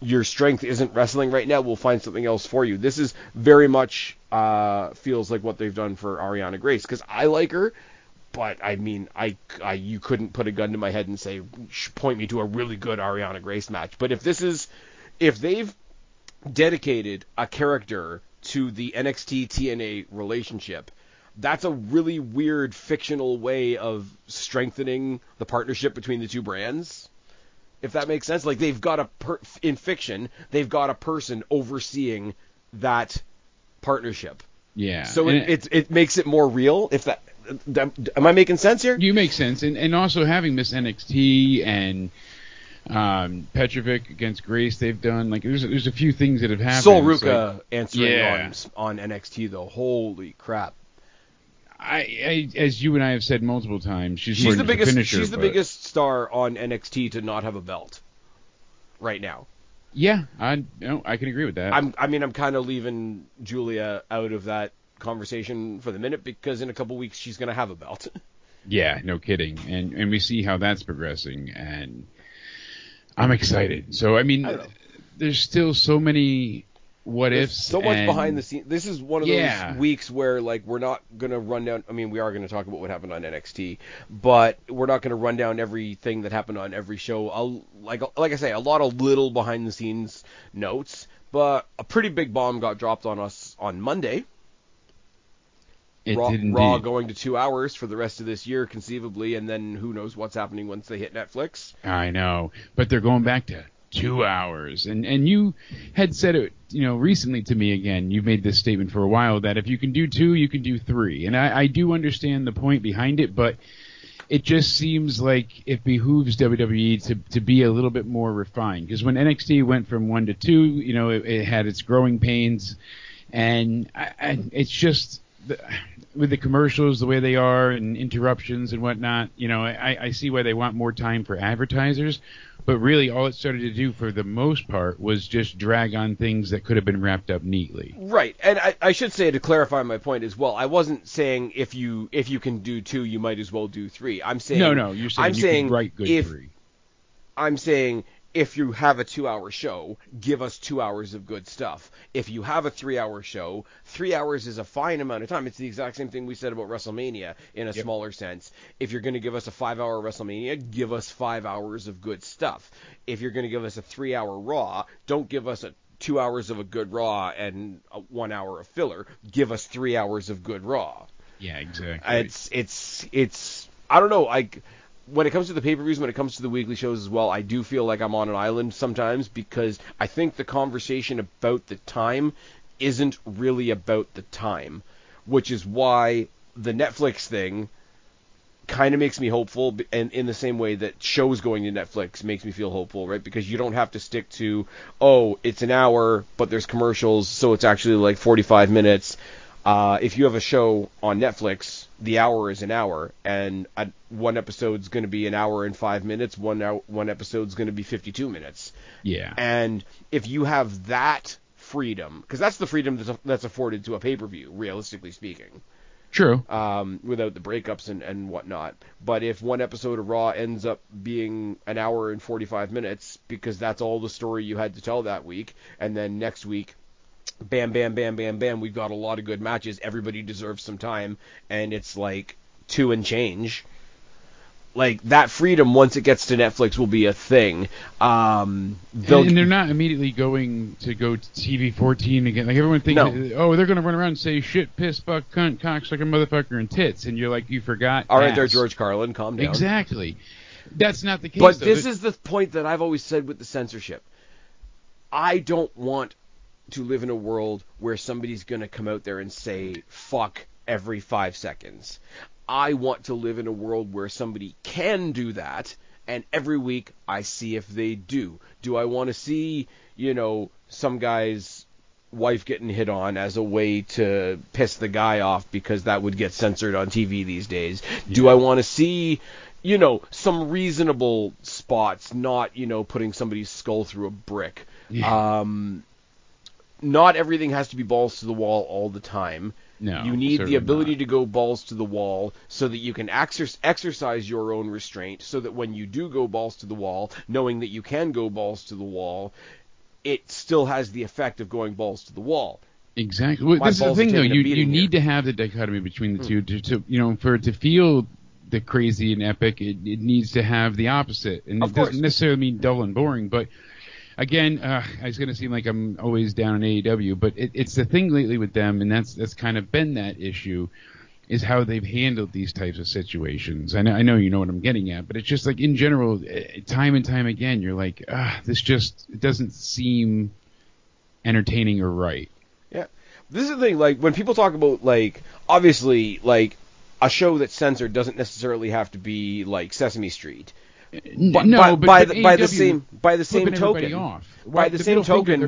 your strength isn't wrestling right now. We'll find something else for you. This is very much feels like what they've done for Ariana Grace because I like her. But I mean, you couldn't put a gun to my head and say, point me to a really good Ariana Grace match. But if they've dedicated a character to the NXT TNA relationship, that's a really weird fictional way of strengthening the partnership between the two brands. If that makes sense, they've got in fiction, they've got a person overseeing that partnership. Yeah. So it makes it more real. If that am I making sense here? You make sense, and also having Miss NXT and Petrovic against Grace, they've done there's a few things that have happened. Sol Ruka answering on NXT though. Holy crap! I as you and I have said multiple times, she's the biggest. She's the biggest star on NXT to not have a belt. right now. Yeah, I can agree with that. I'm kind of leaving Julia out of that conversation for the minute because in a couple weeks she's going to have a belt. Yeah, no kidding. And we see how that's progressing, and I'm excited. So, I mean, there's still so many what-ifs. So much behind the scenes. This is one of those weeks where, like, we're not going to run down... I mean, we are going to talk about what happened on NXT, but we're not going to run down everything that happened on every show. Like I say, a lot of little behind-the-scenes notes, but a pretty big bomb got dropped on us on Monday. Raw going to 2 hours for the rest of this year, conceivably, and then who knows what's happening once they hit Netflix. I know, but they're going back to 2 hours. And you had said it, recently to me again. You've made this statement for a while that if you can do 2, you can do 3. And I do understand the point behind it, but it just seems like it behooves WWE to be a little bit more refined. Because when NXT went from 1 to 2, it had its growing pains, and it's just... with the commercials the way they are and interruptions and whatnot, I see why they want more time for advertisers, but really all it started to do for the most part was just drag on things that could have been wrapped up neatly. Right, and I should say, to clarify my point as well, I wasn't saying if you can do 2, you might as well do 3. I'm saying no, you're saying can write good 3. I'm saying if you have a 2-hour show, give us 2 hours of good stuff. If you have a 3-hour show, 3 hours is a fine amount of time. It's the exact same thing we said about WrestleMania in a smaller sense. If you're going to give us a 5-hour WrestleMania, give us 5 hours of good stuff. If you're going to give us a 3-hour Raw, don't give us 2 hours of a good Raw and 1 hour of filler. Give us 3 hours of good Raw. Yeah, exactly. It's I don't know, when it comes to the pay-per-views, when it comes to the weekly shows as well, I do feel like I'm on an island sometimes because I think the conversation about the time isn't really about the time, which is why the Netflix thing kind of makes me hopeful, and in the same way that shows going to Netflix makes me feel hopeful, right? Because you don't have to stick to, it's an hour, but there's commercials, so it's actually like 45 minutes. If you have a show on Netflix, the hour is an hour, and one episode's going to be an hour and 5 minutes. One episode's going to be 52 minutes. Yeah. And if you have that freedom, because that's the freedom that's afforded to a pay-per-view, realistically speaking. True. Without the breakups and whatnot. But if one episode of Raw ends up being an hour and 45 minutes, because that's all the story you had to tell that week, and then next week, bam, bam, bam, bam, bam, we've got a lot of good matches, everybody deserves some time, and it's like 2 and change. Like, that freedom, once it gets to Netflix, will be a thing. And they're not immediately going to go to TV 14 again. Like, everyone thinks, they're going to run around and say shit, piss, fuck, cunt, cocksucker, motherfucker, and tits. And you're like, you forgot. All right, there, George Carlin, calm down. Exactly. That's not the case, But this is the point that I've always said with the censorship. I don't want to live in a world where somebody's going to come out there and say, fuck, every 5 seconds. I want to live in a world where somebody can do that, and every week I see if they do. Do I want to see, some guy's wife getting hit on as a way to piss the guy off because that would get censored on TV these days? Yeah. Do I want to see, some reasonable spots, not, putting somebody's skull through a brick? Yeah. Not everything has to be balls to the wall all the time. No, you need the ability to go balls to the wall so that you can exercise your own restraint, so that when you do go balls to the wall, knowing that you can go balls to the wall, it still has the effect of going balls to the wall. Exactly. Well, this is the thing, though. You need to have the dichotomy between the two to for it to feel the crazy and epic. It needs to have the opposite, and it doesn't necessarily mean dull and boring, but. Again, it's going to seem like I'm always down on AEW, but it's the thing lately with them, and that's kind of been that issue, is how they've handled these types of situations. I know you know what I'm getting at, but it's just like in general, time and time again, you're like, this just it doesn't seem entertaining or right. Yeah, this is the thing. Like when people talk about obviously a show that's censored doesn't necessarily have to be like Sesame Street. By the same token,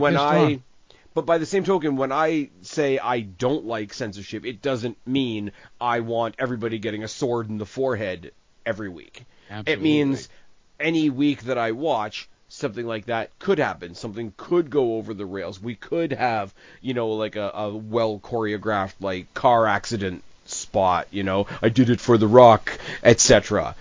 when I say I don't like censorship, it doesn't mean I want everybody getting a sword in the forehead every week. Absolutely. It means any week that I watch, something like that could happen. Something could go over the rails. We could have, like a well choreographed like car accident spot. I did it for The Rock, etc.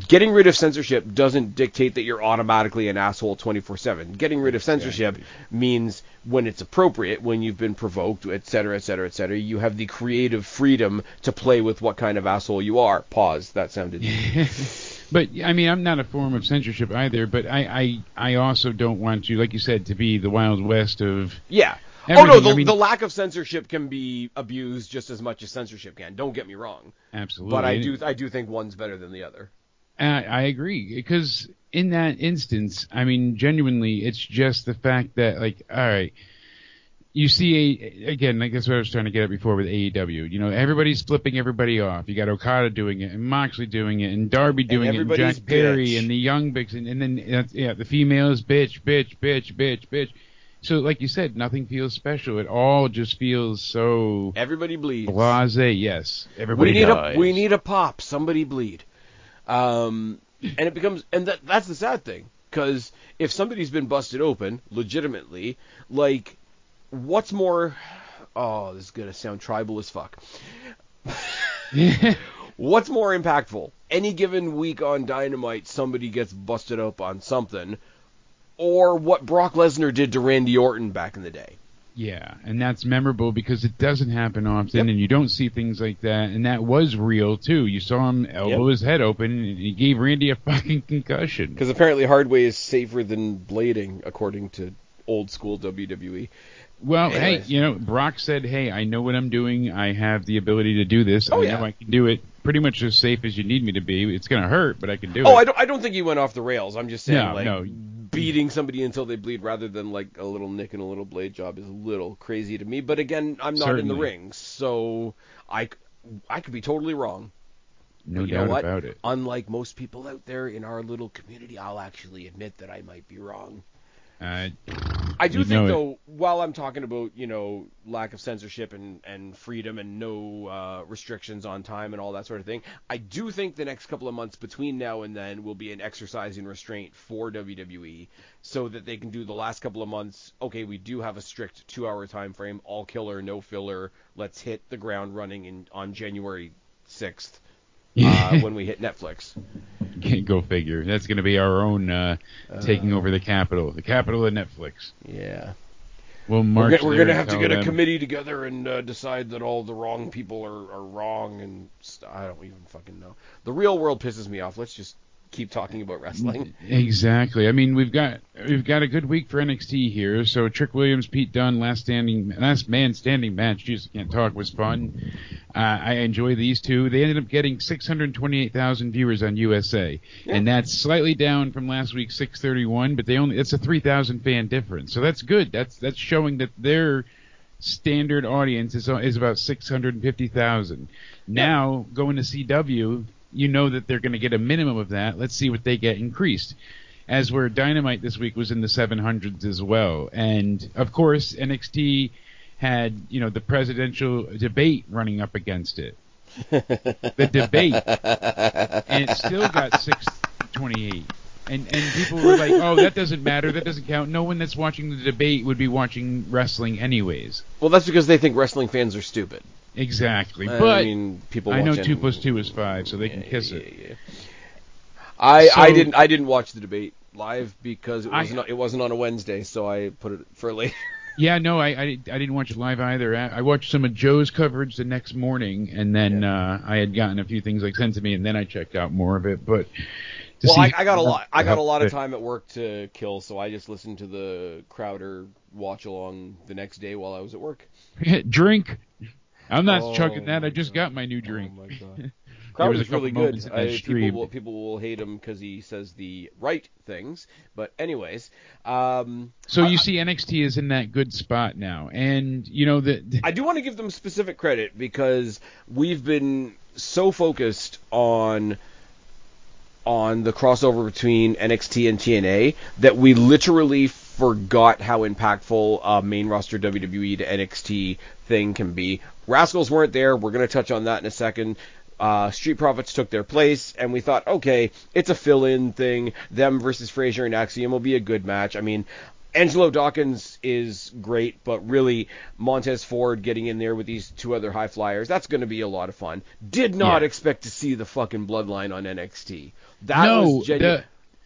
Getting rid of censorship doesn't dictate that you're automatically an asshole 24/7. Getting rid of censorship means when it's appropriate, when you've been provoked, etc., etc., etc., you have the creative freedom to play with what kind of asshole you are. Pause. That sounded... But, I mean, I'm not a form of censorship either, but I also don't want you, like you said, to be the Wild West of... Yeah. Everything. Oh, no, the lack of censorship can be abused just as much as censorship can. Don't get me wrong. Absolutely. But I do think one's better than the other. I agree, because in that instance, I mean, genuinely, it's just the fact that, like, all right, you see, again, like that's what I was trying to get at before with AEW. Everybody's flipping everybody off. You got Okada doing it, and Moxley doing it, and Darby doing it, and Jack Perry, and the Young Bucks, and then, the females, bitch. So, like you said, nothing feels special. It all just feels so... Everybody bleeds. Blasé, yes. Everybody dies. We need a pop. Somebody bleed. And it becomes, and that's the sad thing, because if somebody's been busted open legitimately, like, what's more? Oh, this is gonna sound tribal as fuck. What's more impactful? Any given week on Dynamite, somebody gets busted up on something, or what Brock Lesnar did to Randy Orton back in the day. Yeah, and that's memorable because it doesn't happen often, and you don't see things like that, and that was real, too. You saw him elbow his head open, and he gave Randy a fucking concussion. Because apparently hard way is safer than blading, according to old school WWE. Well, anyways. Hey, Brock said, hey, I know what I'm doing. I have the ability to do this. I know I can do it pretty much as safe as you need me to be. It's going to hurt, but I can do it. Oh, I don't think he went off the rails. I'm just saying, beating somebody until they bleed rather than like a little nick and a little blade job is a little crazy to me. But again, I'm not in the ring, so I could be totally wrong. No doubt about it. Unlike most people out there in our little community, I'll actually admit that I might be wrong. I do think, though, while I'm talking about, lack of censorship and freedom and no restrictions on time and all that sort of thing, I do think the next couple of months between now and then will be an exercise in restraint for WWE so that they can do the last couple of months, okay, we do have a strict 2-hour time frame, all killer, no filler, let's hit the ground running on January 6th. When we hit Netflix. Go figure. That's going to be our own taking over the capital of Netflix. Yeah. We'll march. We're going to have to get a committee together and decide that all the wrong people are wrong, and I don't even fucking know. The real world pisses me off. Let's just keep talking about wrestling. Exactly. I mean, we've got a good week for NXT here. So Trick Williams, Pete Dunne, last man standing match. Jeez, I can't talk. Was fun. I enjoy these two. They ended up getting 628,000 viewers on USA, and that's slightly down from last week's 631. But it's a 3,000 fan difference. So that's good. That's showing that their standard audience is about 650,000. Now going to CW. You know that they're going to get a minimum of that. Let's see what they get increased. As where Dynamite this week was in the 700s as well. And, of course, NXT had, the presidential debate running up against it. The debate. And it still got 628. And people were like, oh, that doesn't matter. That doesn't count. No one that's watching the debate would be watching wrestling anyways. Well, that's because they think wrestling fans are stupid. Exactly, but I mean, people. I know 2 + 2 is 5, so they can kiss it. Yeah. I didn't watch the debate live because it wasn't on a Wednesday, so I put it for later. Yeah, no, I didn't watch it live either. I watched some of Joe's coverage the next morning, and then I had gotten a few things sent to me, and then I checked out more of it. But I got a lot of time at work to kill, so I just listened to the Crowder watch along the next day while I was at work. Drink. I'm not chugging that. I just got my new drink. Oh my god. Crowder's really good. People will hate him because he says the right things. But anyways. So you see NXT is in that good spot now. And, I do want to give them specific credit because we've been so focused on the crossover between NXT and TNA that we literally forgot how impactful a main roster WWE to NXT thing can be. Rascals weren't there. We're going to touch on that in a second. Street Profits took their place, and we thought, okay, it's a fill-in thing. Them versus Frazier and Axiom will be a good match. I mean, Angelo Dawkins is great, but really Montez Ford getting in there with these two other high flyers, that's going to be a lot of fun. Did not expect to see the fucking Bloodline on NXT. That was genuine.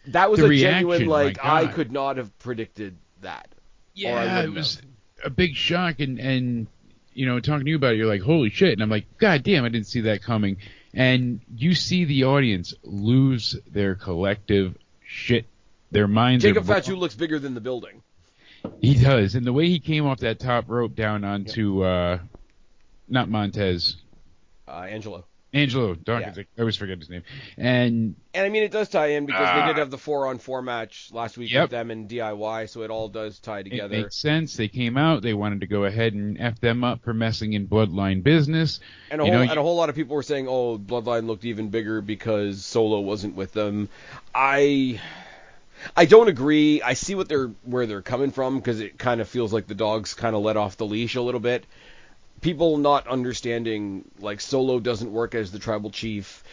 That was a genuine, like, I could not have predicted that. Yeah, it was a big shock, and you know, talking to you about it, you're like, holy shit, and I'm like, god damn, I didn't see that coming. And you see the audience lose their collective shit. Their minds Jacob Fatu looks bigger than the building. He does, and the way he came off that top rope down onto, not Montez. Angelo Dawkins, I always forget his name. And I mean, it does tie in because they did have the 4-on-4 match last week with them and DIY, so it all does tie together. It makes sense. They came out. They wanted to go ahead and F them up for messing in Bloodline business. And a whole lot of people were saying, oh, Bloodline looked even bigger because Solo wasn't with them. I don't agree. I see where they're coming from because it kind of feels like the dogs kind of let off the leash a little bit. People not understanding, like, Solo doesn't work as the tribal chief.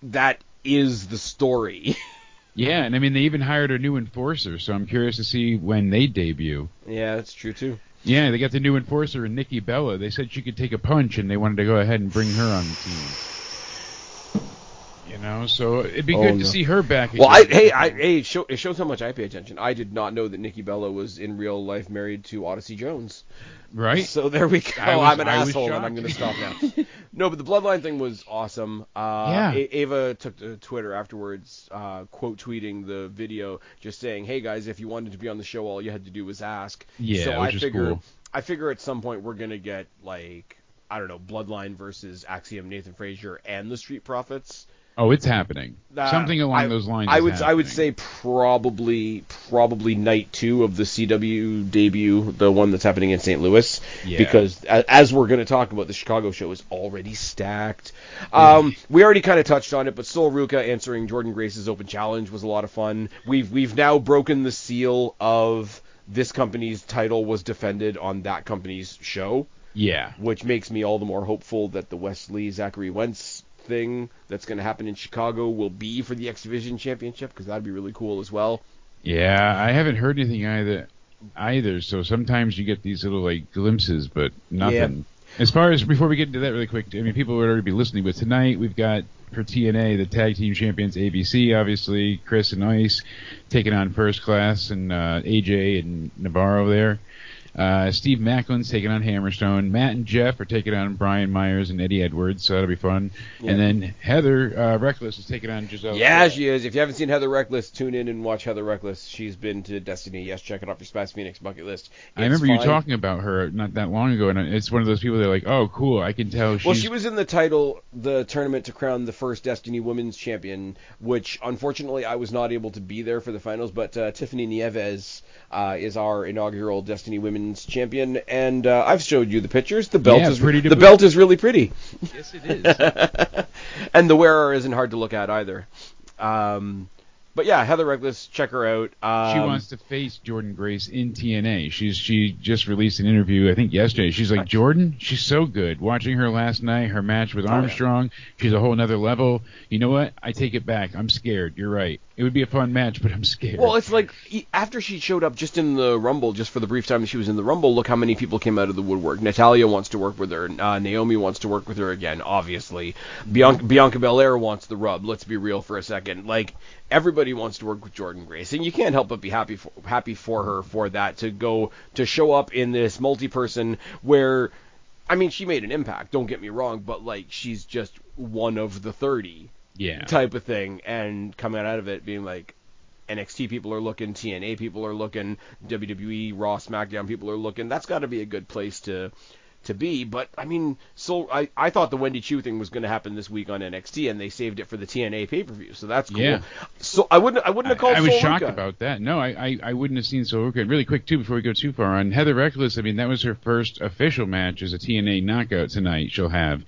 That is the story. Yeah, and I mean, they even hired a new enforcer, so I'm curious to see when they debut. Yeah, that's true, too. Yeah, they got the new enforcer, Nikki Bella. They said she could take a punch, and they wanted to go ahead and bring her on the team. You know, so it'd be good to see her back again. Well, it shows how much I pay attention. I did not know that Nikki Bella was in real life married to Odyssey Jones. Right. So there we go. I'm an asshole, and I'm going to stop now. No, but the Bloodline thing was awesome. Ava took to Twitter afterwards, quote tweeting the video, just saying, "Hey guys, if you wanted to be on the show, all you had to do was ask." Yeah, so which is cool. I figure at some point we're going to get, like, I don't know, Bloodline versus Axiom, Nathan Frazier, and the Street Profits. Oh, it's happening. Something along those lines. I would say probably night 2 of the CW debut, the one that's happening in St. Louis, because as we're going to talk about, the Chicago show is already stacked. We already kind of touched on it, but Sol Ruca answering Jordan Grace's open challenge was a lot of fun. We've now broken the seal of this company's title was defended on that company's show. Yeah, which makes me all the more hopeful that the Wesley Zachary Wentz thing that's going to happen in Chicago will be for the X Division Championship, because that'd be really cool as well. Yeah, I haven't heard anything either, so sometimes you get these little, like, glimpses, but nothing. Yeah. As far as, before we get into that really quick, I mean, people would already be listening, but tonight we've got, for TNA, the Tag Team Champions ABC, obviously, Chris and Ice taking on First Class, and AJ and Navarro there. Steve Macklin's taking on Hammerstone. Matt and Jeff are taking on Brian Myers and Eddie Edwards, so that'll be fun. Yeah. And then Heather Reckless is taking on Giselle. Yeah, she is. If you haven't seen Heather Reckless, tune in and watch Heather Reckless. She's been to Destiny. Yes, check it off your Spaz Phoenix bucket list. I remember you talking about her not that long ago, and it's one of those people that are like, oh, cool, I can tell she's... Well, she was in the tournament to crown the first Destiny Women's Champion, which, unfortunately, I was not able to be there for the finals, but Tiffany Nieves is our inaugural Destiny Women's Champion, and I've showed you the pictures. The belt is pretty. The belt is really pretty. Yes, it is. And the wearer isn't hard to look at either. But yeah, Heather Reckless, check her out. She wants to face Jordan Grace in TNA. She just released an interview, I think yesterday. She's like, Jordan, she's so good. Watching her last night, her match with Armstrong, she's a whole nother level. You know what? I take it back. I'm scared. You're right. It would be a fun match, but I'm scared. Well, it's like, after she showed up just in the Rumble, just for the brief time that she was in the Rumble, look how many people came out of the woodwork. Natalia wants to work with her. Naomi wants to work with her again, obviously. Bianca Belair wants the rub. Let's be real for a second. Like, everybody wants to work with Jordan Grace, and you can't help but be happy for her for that, to show up in this multi-person where, I mean, she made an impact, don't get me wrong, but, like, she's just one of the 30. Yeah. Type of thing, and coming out of it being like, NXT people are looking, TNA people are looking, WWE, Raw, SmackDown people are looking. That's got to be a good place to be. But I mean, so I thought the Wendy Chu thing was going to happen this week on NXT, and they saved it for the TNA pay-per-view. So that's cool. Yeah. So I wouldn't have called. I was shocked about that. No, I wouldn't have seen Sol Ruca. Really quick too, before we go too far on Heather Reckless. I mean, that was her first official match as a TNA knockout tonight. She'll have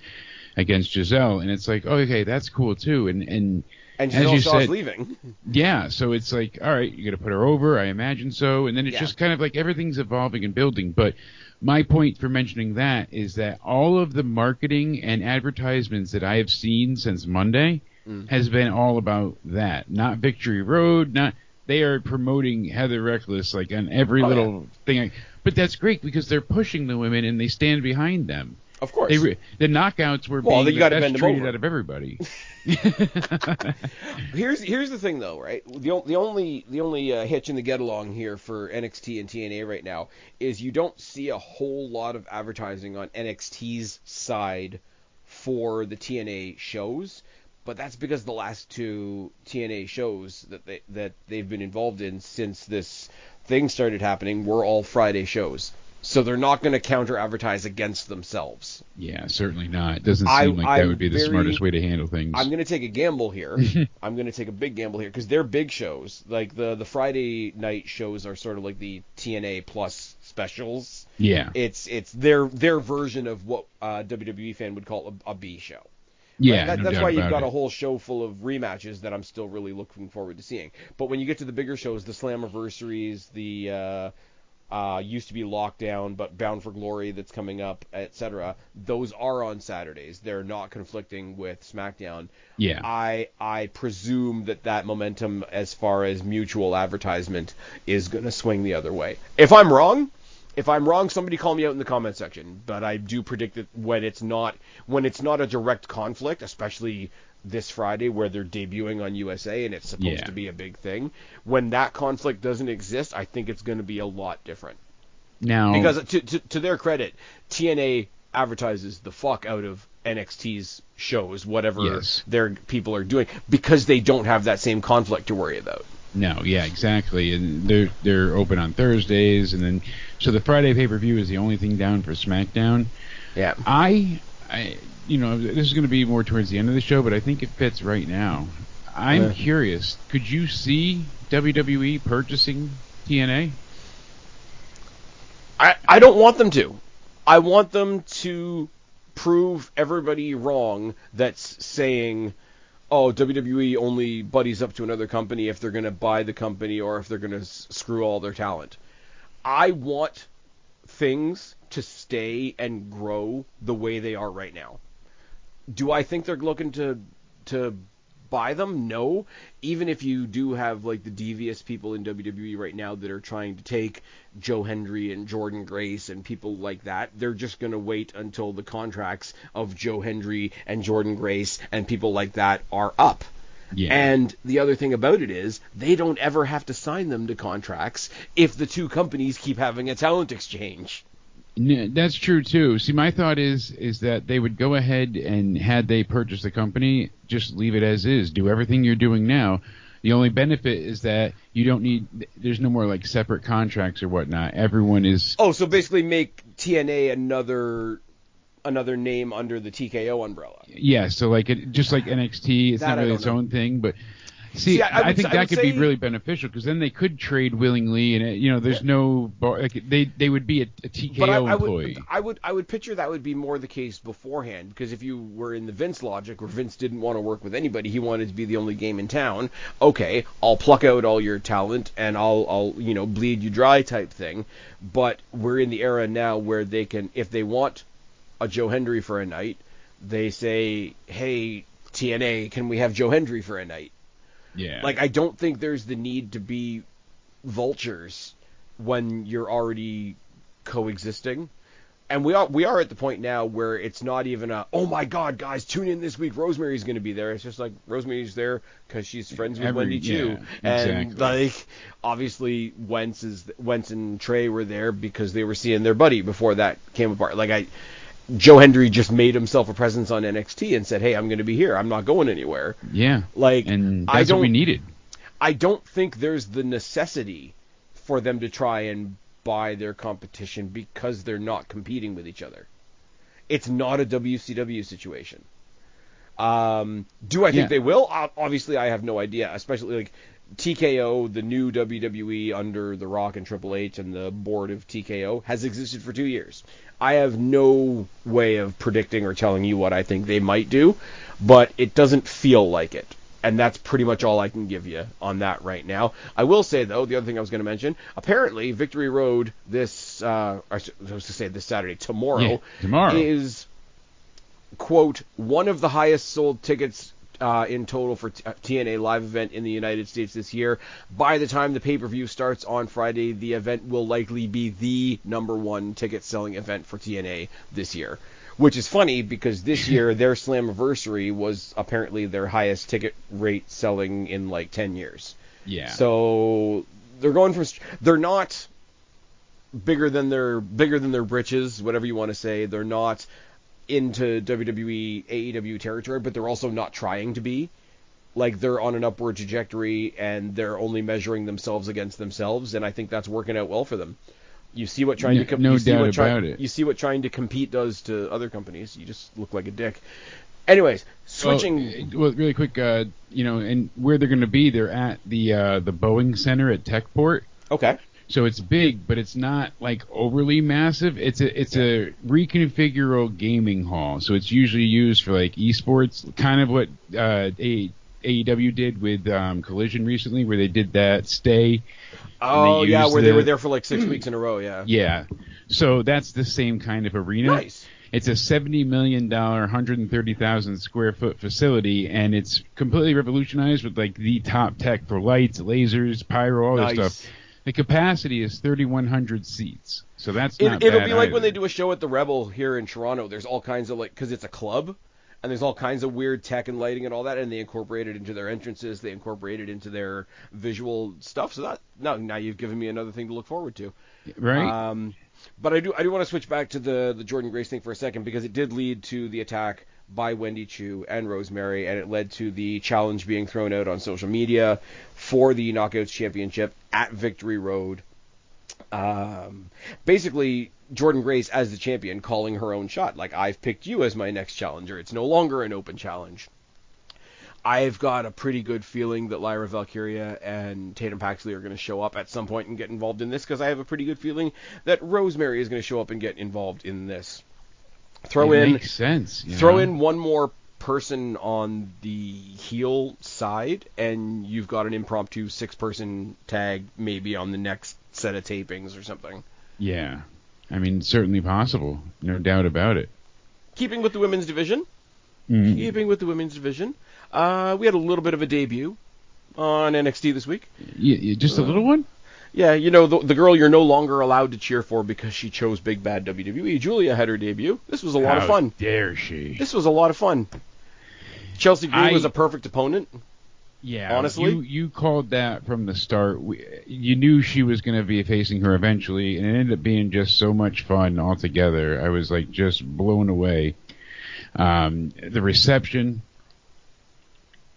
against Giselle, and it's like, oh, okay, that's cool too. And And as you said, leaving. Yeah, so it's like, all right, you got to put her over. I imagine so, and then it's just kind of like everything's evolving and building. But my point for mentioning that is that all of the marketing and advertisements that I have seen since Monday has been all about that, not Victory Road. Not they are promoting Heather Reckless like on every little thing. But that's great because they're pushing the women and they stand behind them. Of course. The knockouts were being the best treated out of everybody. Here's the thing, though, right? The only hitch in the get along here for NXT and TNA right now is you don't see a whole lot of advertising on NXT's side for the TNA shows, but that's because the last two TNA shows that they've been involved in since this thing started happening were all Friday shows. So they're not going to counter-advertise against themselves. Yeah, certainly not. It doesn't seem like that would be the smartest way to handle things. I'm going to take a gamble here. I'm going to take a big gamble here because they're big shows. Like the Friday night shows are sort of like the TNA Plus specials. Yeah. It's their version of what a WWE fan would call a B show. Yeah, right? That's why you've got a whole show full of rematches that I'm still really looking forward to seeing. But when you get to the bigger shows, the Slammiversaries, the used to be Lockdown, but Bound for Glory that's coming up, etc. Those are on Saturdays. They're not conflicting with SmackDown. Yeah. I presume that momentum as far as mutual advertisement is going to swing the other way. If I'm wrong, somebody call me out in the comment section. But I do predict that when it's not a direct conflict, especially this Friday where they're debuting on USA and it's supposed to be a big thing, when that conflict doesn't exist, I think it's going to be a lot different. Now, because to their credit, TNA advertises the fuck out of NXT's shows, whatever their people are doing, because they don't have that same conflict to worry about. No, yeah, exactly, and they're open on Thursdays, and then so the Friday pay-per-view is the only thing down for SmackDown. Yeah, I this is going to be more towards the end of the show, but I think it fits right now. I'm curious, could you see WWE purchasing TNA? I don't want them to. I want them to prove everybody wrong that's saying, oh, WWE only buddies up to another company if they're going to buy the company or if they're going to screw all their talent. I want things to stay and grow the way they are right now. Do I think they're looking to buy them? No. Even if you do have like the devious people in WWE right now that are trying to take Joe Hendry and Jordan Grace and people like that, they're just going to wait until the contracts of Joe Hendry and Jordan Grace and people like that are up. Yeah. And the other thing about it is they don't ever have to sign them to contracts if the two companies keep having a talent exchange. That's true too. See, my thought is that they would go ahead and, had they purchased the company, just leave it as is. Do everything you're doing now. The only benefit is that you don't need. There's no more like separate contracts or whatnot. Everyone is. Oh, so basically make TNA another name under the TKO umbrella. Yeah. So like just like NXT, it's not really its own thing, but. See, I think that could be really beneficial because then they could trade willingly, and there's no they would be a TKO employee. I would picture that would be more the case beforehand, because if you were in the Vince logic where Vince didn't want to work with anybody, he wanted to be the only game in town. Okay, I'll pluck out all your talent and I'll bleed you dry type thing. But we're in the era now where they can, if they want a Joe Hendry for a night, they say, hey TNA, can we have Joe Hendry for a night? Yeah. Like, I don't think there's the need to be vultures when you're already coexisting. And we are at the point now where it's not even oh my God, guys, tune in this week, Rosemary's going to be there. It's just like, Rosemary's there because she's friends with Wendy Chu. And, exactly. Obviously, Wentz and Trey were there because they were seeing their buddy before that came apart. Joe Hendry just made himself a presence on NXT and said, hey, I'm going to be here. I'm not going anywhere. Yeah. And that's what we needed. I don't think there's the necessity for them to try and buy their competition because they're not competing with each other. It's not a WCW situation. Do I think they will? Obviously, I have no idea, especially like TKO, the new WWE under The Rock and Triple H and the board of TKO, has existed for 2 years. I have no way of predicting or telling you what I think they might do, but it doesn't feel like it. And that's pretty much all I can give you on that right now. I will say, though, the other thing I was going to mention, apparently Victory Road this Saturday, tomorrow, is, quote, one of the highest sold tickets in total for TNA live event in the United States this year. By the time the pay-per-view starts on Friday, the event will likely be the number one ticket selling event for TNA this year. Which is funny because this year their Slammiversary was apparently their highest ticket rate selling in like 10 years. Yeah. So they're not bigger than their britches, whatever you want to say. They're not into WWE, AEW territory, but they're also not trying to be. Like, they're on an upward trajectory and they're only measuring themselves against themselves, and I think that's working out well for them. You see what trying to You see what trying to compete does to other companies. You just look like a dick. Anyways, switching. Well, really quick, and where they're going to be, they're at the Boeing Center at Techport. Okay. So it's big, but it's not like overly massive. It's a reconfigurable gaming hall. So it's usually used for like esports, kind of what AEW did with Collision recently, where they did that stay. Oh, yeah, where they were there for like 6 weeks in a row, yeah. Yeah. So that's the same kind of arena. Nice. It's a $70 million, 130,000 square foot facility, and it's completely revolutionized with like the top tech for lights, lasers, pyro, all this stuff. The capacity is 3,100 seats. So that's not bad. It'll be like either. when they do a show at the Rebel here in Toronto. There's all kinds of, like, because it's a club, and there's all kinds of weird tech and lighting and all that, and they incorporate it into their entrances. They incorporate it into their visual stuff. So now you've given me another thing to look forward to. Right. But I do want to switch back to the Jordan Grace thing for a second, because it did lead to the attack by Wendy Chu and Rosemary, and it led to the challenge being thrown out on social media for the Knockouts Championship at Victory Road. Basically, Jordan Grace as the champion calling her own shot. Like, I've picked you as my next challenger. It's no longer an open challenge. I've got a pretty good feeling that Lyra Valkyria and Tatum Paxley are going to show up at some point and get involved in this, because I have a pretty good feeling that Rosemary is going to show up and get involved in this. Makes sense. Throw in one more person on the heel side, and you've got an impromptu 6-person tag maybe on the next set of tapings or something. Yeah. I mean, certainly possible. No doubt about it. Keeping with the women's division. Mm-hmm. We had a little bit of a debut on NXT this week. Just a little one? Yeah, the girl you're no longer allowed to cheer for because she chose Big Bad WWE. Julia had her debut. This was a lot of fun. How dare she? This was a lot of fun. Chelsea Green was a perfect opponent. Yeah, honestly, you called that from the start. You knew she was going to be facing her eventually, and it ended up being just so much fun altogether. I was like just blown away. The reception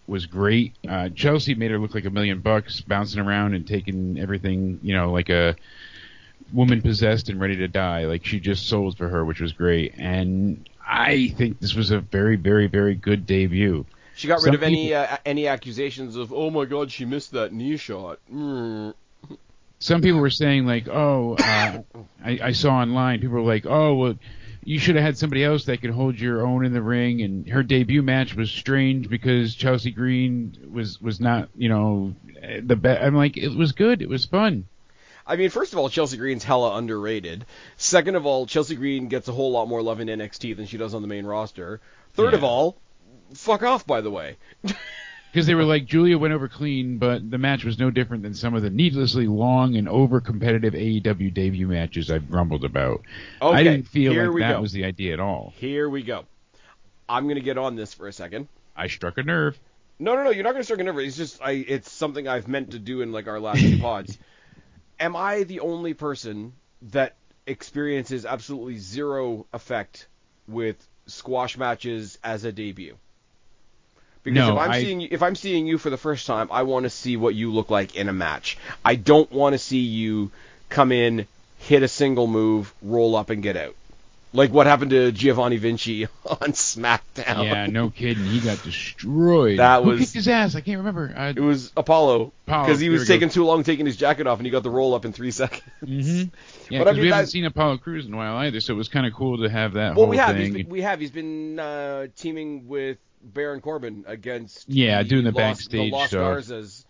was great. Chelsea made her look like $1 million, bouncing around and taking everything, like a woman possessed and ready to die. Like, she just sold for her, which was great. And I think this was a very, very, very good debut. She got rid of any accusations of, oh my God, she missed that knee shot. Some people were saying, like, I saw online, people were like, oh, well, you should have had somebody else that could hold your own in the ring, and her debut match was strange because Chelsea Green was not, the best. I'm like, it was good. It was fun. I mean, first of all, Chelsea Green's hella underrated. Second of all, Chelsea Green gets a whole lot more love in NXT than she does on the main roster. Third of all, fuck off, by the way. Because they were like, Julia went over clean, but the match was no different than some of the needlessly long and over-competitive AEW debut matches I've grumbled about. Okay, I didn't feel like that was the idea at all. Here we go. I'm going to get on this for a second. I struck a nerve. No, you're not going to strike a nerve. It's just, it's something I've meant to do in like our last few pods. Am I the only person that experiences absolutely zero effect with squash matches as a debut? Because if I'm seeing you for the first time, I want to see what you look like in a match. I don't want to see you come in, hit a single move, roll up, and get out. Like what happened to Giovanni Vinci on SmackDown. Yeah, no kidding. He got destroyed. Who kicked his ass? I can't remember. It was Apollo. Because he was taking too long taking his jacket off, and he got the roll up in 3 seconds. Mm-hmm. Yeah, because we haven't seen Apollo Crews in a while either, so it was kind of cool to have that whole thing. We have. He's been teaming with Baron Corbin against doing the backstage Los stuff. Garzas.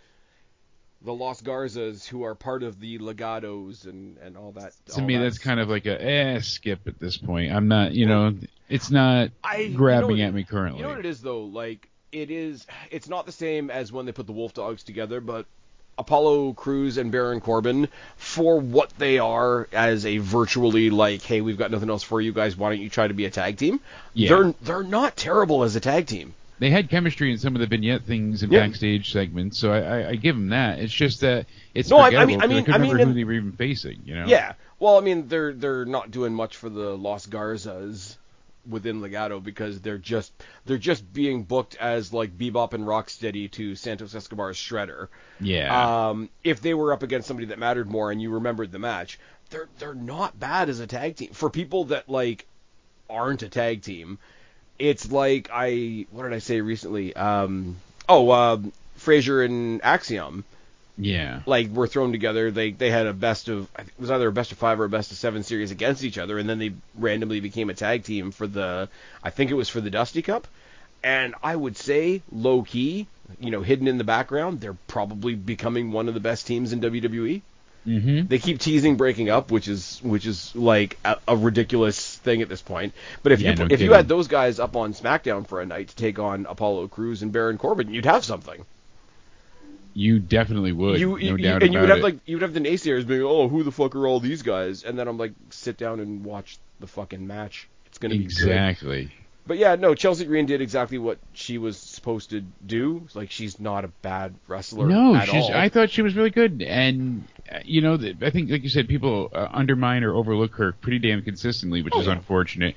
The Los Garzas, who are part of the Legados and all that. To me, that's kind of like a skip at this point. I'm not, it's not grabbing at me currently. You know what it is, though? Like, it's not the same as when they put the Wolf Dogs together, but Apollo Crews and Baron Corbin, for what they are as a virtually, like, hey, we've got nothing else for you guys, why don't you try to be a tag team? Yeah. They're not terrible as a tag team. They had chemistry in some of the vignette things and backstage segments, so I give them that. It's just that it's forgettable. I couldn't remember who they were even facing, Yeah. Well, I mean, they're not doing much for the Los Garzas within Legado because they're just being booked as like Bebop and Rocksteady to Santos Escobar's Shredder. Yeah. If they were up against somebody that mattered more and you remembered the match, they're not bad as a tag team. For people that like aren't a tag team, it's like what did I say recently? Frazier and Axiom. Yeah. Like, were thrown together. They had a it was either a best of 5 or a best of 7 series against each other, and then they randomly became a tag team for I think it was for the Dusty Cup. And I would say, low key, hidden in the background, they're probably becoming one of the best teams in WWE. Mm-hmm. They keep teasing breaking up, which is like a ridiculous thing at this point. But if you had those guys up on SmackDown for a night to take on Apollo Crews and Baron Corbin, you'd have something. You definitely would. No doubt and about it. You would have the naysayers being, oh, who the fuck are all these guys? And then I'm like, sit down and watch the fucking match. It's gonna be exactly. Good. But yeah, no, Chelsea Green did exactly what she was supposed to do. Like, she's not a bad wrestler at all. I thought she was really good. And, I think, like you said, people undermine or overlook her pretty damn consistently, which is unfortunate.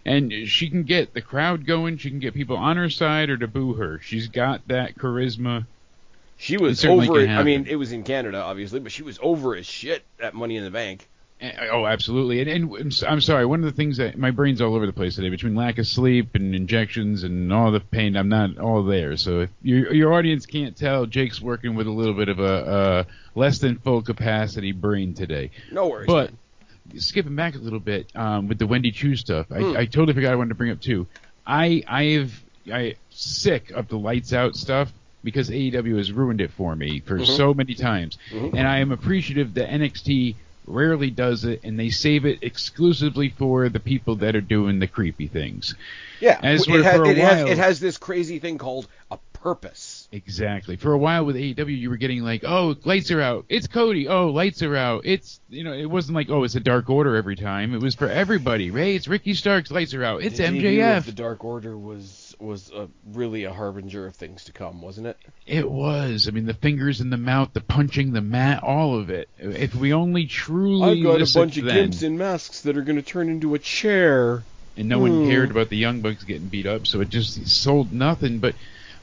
And she can get the crowd going. She can get people on her side or to boo her. She's got that charisma. She was over it. I mean, it was in Canada, obviously, but she was over as shit at Money in the Bank. Oh, absolutely. And I'm sorry, one of the things that my brain's all over the place today between lack of sleep and injections and all the pain. I'm not all there. So if your audience can't tell, Jake's working with a little bit of a less than full capacity brain today. No worries. But skipping back a little bit with the Wendy Chu stuff, I totally forgot I wanted to bring up too. I sick of the lights out stuff because AEW has ruined it for me for so many times, and I am appreciative that NXT rarely does it, and they save it exclusively for the people that are doing the creepy things. Yeah, it has this crazy thing called a purpose. Exactly. For a while with AEW, you were getting like, oh, lights are out. It's Cody. Oh, lights are out. It's, it wasn't like, oh, it's a Dark Order every time. It was for everybody. Hey, it's Ricky Starks. Lights are out. It's MJF. The Dark Order was really a harbinger of things to come, wasn't it? It was. I mean, the fingers in the mouth, the punching, the mat, all of it. If we only truly I've got a bunch of gimps in masks that are going to turn into a chair. And no one cared about the Young Bucks getting beat up, so it just sold nothing. But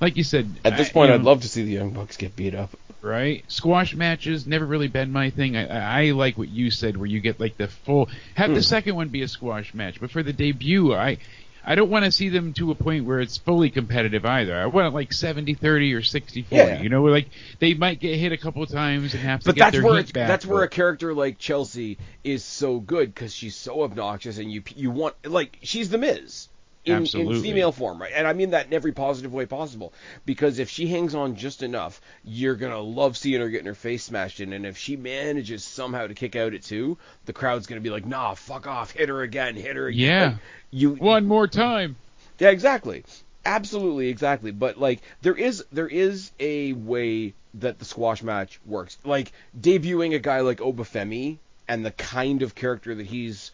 like you said, at this point, I'd love to see the Young Bucks get beat up. Right? Squash matches never really been my thing. I like what you said, where you get like the full. Have the second one be a squash match, but for the debut, I don't want to see them to a point where it's fully competitive either. I want it like 70-30 or 60-40. Yeah. Like they might get hit a couple of times and have to get their heat back. That's where a character like Chelsea is so good because she's so obnoxious, and you want, like, she's the Miz. In female form, right? And I mean that in every positive way possible. Because if she hangs on just enough, you're going to love seeing her getting her face smashed in. And if she manages somehow to kick out at 2, the crowd's going to be like, nah, fuck off, hit her again. Yeah. Like, one more time. Yeah, exactly. Absolutely, exactly. But, like, there is a way that the squash match works. Like, debuting a guy like Obafemi and the kind of character that he's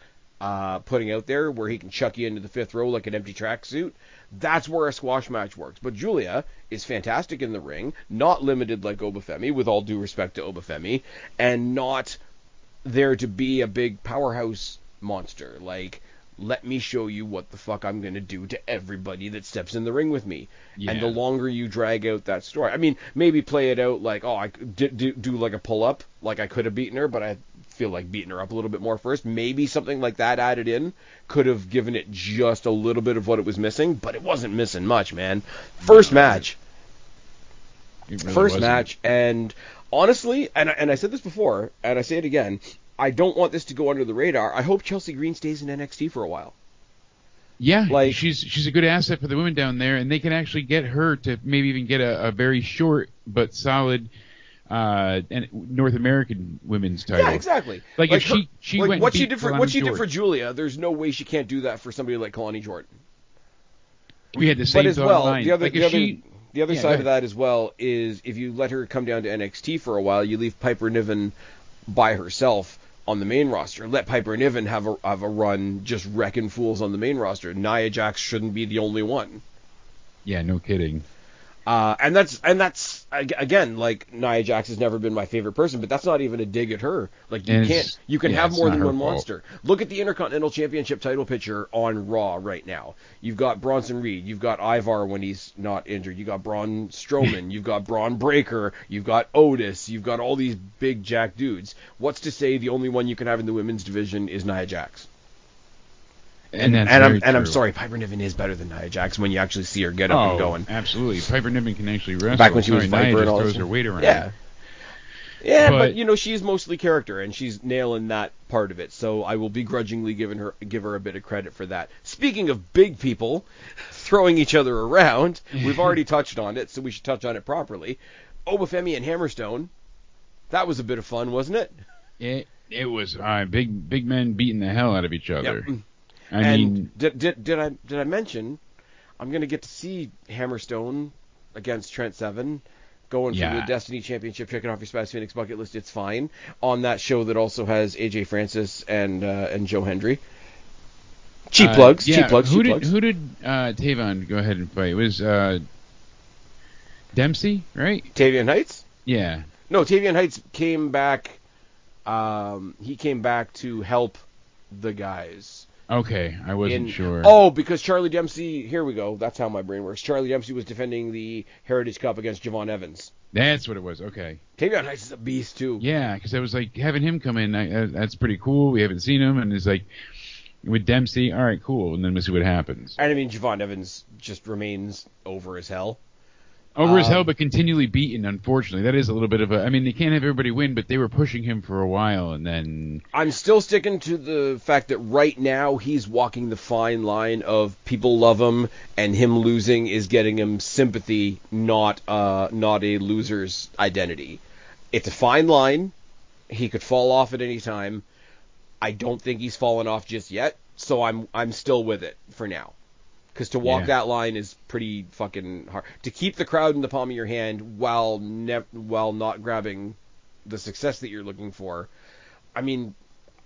putting out there, where he can chuck you into the 5th row like an empty tracksuit, that's where a squash match works. But Julia is fantastic in the ring, not limited like Obafemi, with all due respect to Obafemi, and not there to be a big powerhouse monster. Like, let me show you what the fuck I'm going to do to everybody that steps in the ring with me. Yeah. And the longer you drag out that story, I mean, maybe play it out like, oh, I do like a pull-up, like I could have beaten her, but I feel like beating her up a little bit more first. Maybe something like that added in could have given it just a little bit of what it was missing, but it wasn't missing much, man. First match, and honestly, and I said this before, and I say it again, I don't want this to go under the radar. I hope Chelsea Green stays in NXT for a while. Yeah, like she's a good asset for the women down there, and they can actually get her to maybe even get a very short but solid and North American women's title. Yeah, exactly. Like if she like went what and she beat did for Julia, there's no way she can't do that for somebody like Kalani Jordan. We had the same but as well, line. the other side of that as well is if you let her come down to NXT for a while, you leave Piper Niven by herself on the main roster. Let Piper Niven have a run just wrecking fools on the main roster. Nia Jax shouldn't be the only one. Yeah, no kidding. And that's again, like, Nia Jax has never been my favorite person, but that's not even a dig at her. Like, you can have more than one monster. Look at the Intercontinental Championship title picture on Raw right now. You've got Bronson Reed, you've got Ivar when he's not injured, you've got Braun Strowman, you've got Braun Breaker, you've got Otis, you've got all these big jack dudes. What's to say the only one you can have in the women's division is Nia Jax? And I'm sorry, Piper Niven is better than Nia Jax when you actually see her get up and going. Absolutely. Piper Niven can actually wrestle. Back when she was Viper Nia and all just this. throws her weight around. Yeah. Yeah, but she's mostly character, and she's nailing that part of it. So I will begrudgingly give her a bit of credit for that. Speaking of big people throwing each other around, we've already touched on it, so we should touch on it properly. Obafemi and Hammerstone. That was a bit of fun, wasn't it? It was big men beating the hell out of each other. Yep. Did I mention I'm going to get to see Hammerstone against Trent Seven going for the Destiny Championship, checking off your Spaz Phoenix bucket list. It's fine on that show that also has AJ Francis and Joe Hendry. Cheap plugs. Who did Tavon go ahead and fight? It was Dempsey, right? Tavian Heights? Yeah. No, Tavian Heights came back. He came back to help the guys. Okay, I wasn't sure. Oh, because Charlie Dempsey, here we go, that's how my brain works. Charlie Dempsey was defending the Heritage Cup against Javon Evans. That's what it was, okay. Tavion Heights is a beast, too. Yeah, because I was like, having him come in, that's pretty cool. We haven't seen him, and it's like, with Dempsey, all right, cool, and then we'll see what happens. And I mean, Javon Evans just remains over as hell. Over as hell, but continually beaten, unfortunately. That is a little bit of they can't have everybody win, but they were pushing him for a while, and then... I'm still sticking to the fact that right now he's walking the fine line of people love him, and him losing is getting him sympathy, not a loser's identity. It's a fine line. He could fall off at any time. I don't think he's fallen off just yet, so I'm still with it for now. Because to walk that line is pretty fucking hard. To keep the crowd in the palm of your hand while not grabbing the success that you're looking for. I mean,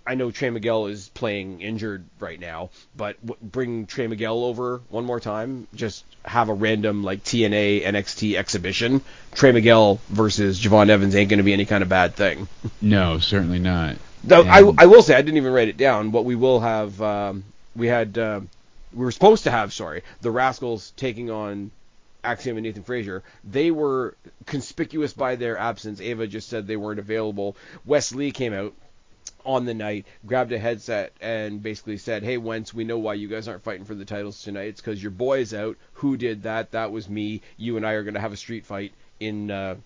I know Trey Miguel is playing injured right now, but bring Trey Miguel over one more time. Just have a random like TNA NXT exhibition. Trey Miguel versus Javon Evans ain't going to be any kind of bad thing. No, certainly not. Though, I will say, I didn't even write it down, but we will have... We were supposed to have, the Rascals taking on Axiom and Nathan Frazier. They were conspicuous by their absence. Ava just said they weren't available. Wes Lee came out on the night, grabbed a headset, and basically said, hey, Wentz, we know why you guys aren't fighting for the titles tonight. It's because your boy's out. Who did that? That was me. You and I are going to have a street fight in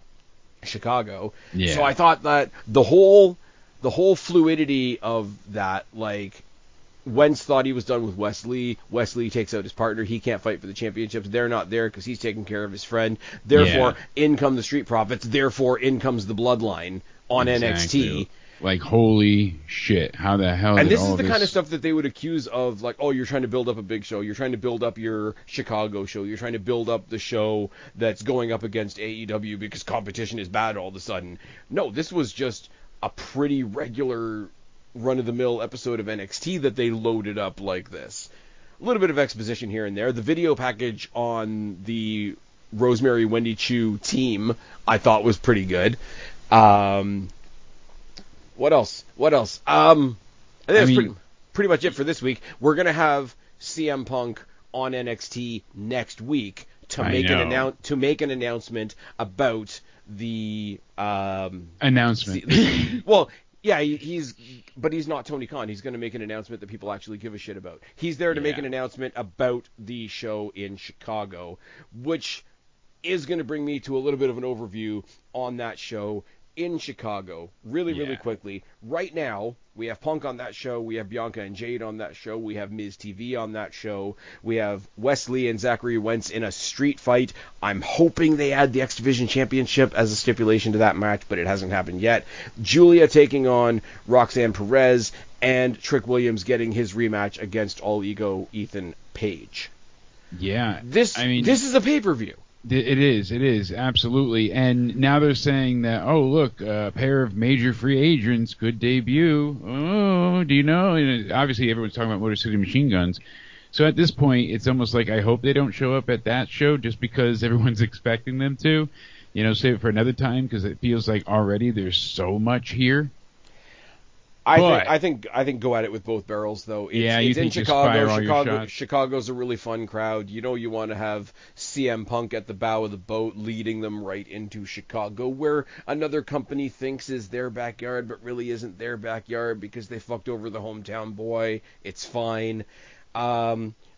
Chicago. Yeah. So I thought that the whole fluidity of that, like... Wentz thought he was done with Wes Lee. Wes Lee takes out his partner. He can't fight for the championships. They're not there because he's taking care of his friend. Therefore, in come the Street Profits. Therefore, in comes the Bloodline on NXT. Like, holy shit. How the hell And this is the kind of stuff that they would accuse of, like, oh, you're trying to build up a big show. You're trying to build up your Chicago show. You're trying to build up the show that's going up against AEW because competition is bad all of a sudden. No, this was just a pretty regular... run-of-the-mill episode of NXT that they loaded up like this. A little bit of exposition here and there. The video package on the Rosemary Wendy Chu team I thought was pretty good. What else? I think that's pretty much it for this week. We're going to have CM Punk on NXT next week to make an announcement about the announcement. Well, yeah, he's not Tony Khan. He's going to make an announcement that people actually give a shit about. He's there to make an announcement about the show in Chicago, which is going to bring me to a little bit of an overview on that show in Chicago really quickly. Right now, we have Punk on that show. We have Bianca and Jade on that show. We have Miz TV on that show. We have Wesley and Zachary Wentz in a street fight. I'm hoping they add the X Division Championship as a stipulation to that match, but it hasn't happened yet. Julia taking on Roxanne Perez, and Trick Williams getting his rematch against All Ego Ethan Page. Yeah. This is a pay-per-view. It is, absolutely. And now they're saying that, oh, look, a pair of major free agents could debut. Oh, do you know? And obviously, everyone's talking about Motor City Machine Guns. So at this point, it's almost like I hope they don't show up at that show just because everyone's expecting them to. You know, save it for another time because it feels like already there's so much here. I think go at it with both barrels though. It's in Chicago. Chicago's a really fun crowd. You know, you want to have CM Punk at the bow of the boat, leading them right into Chicago, where another company thinks is their backyard, but really isn't their backyard because they fucked over the hometown boy. It's fine.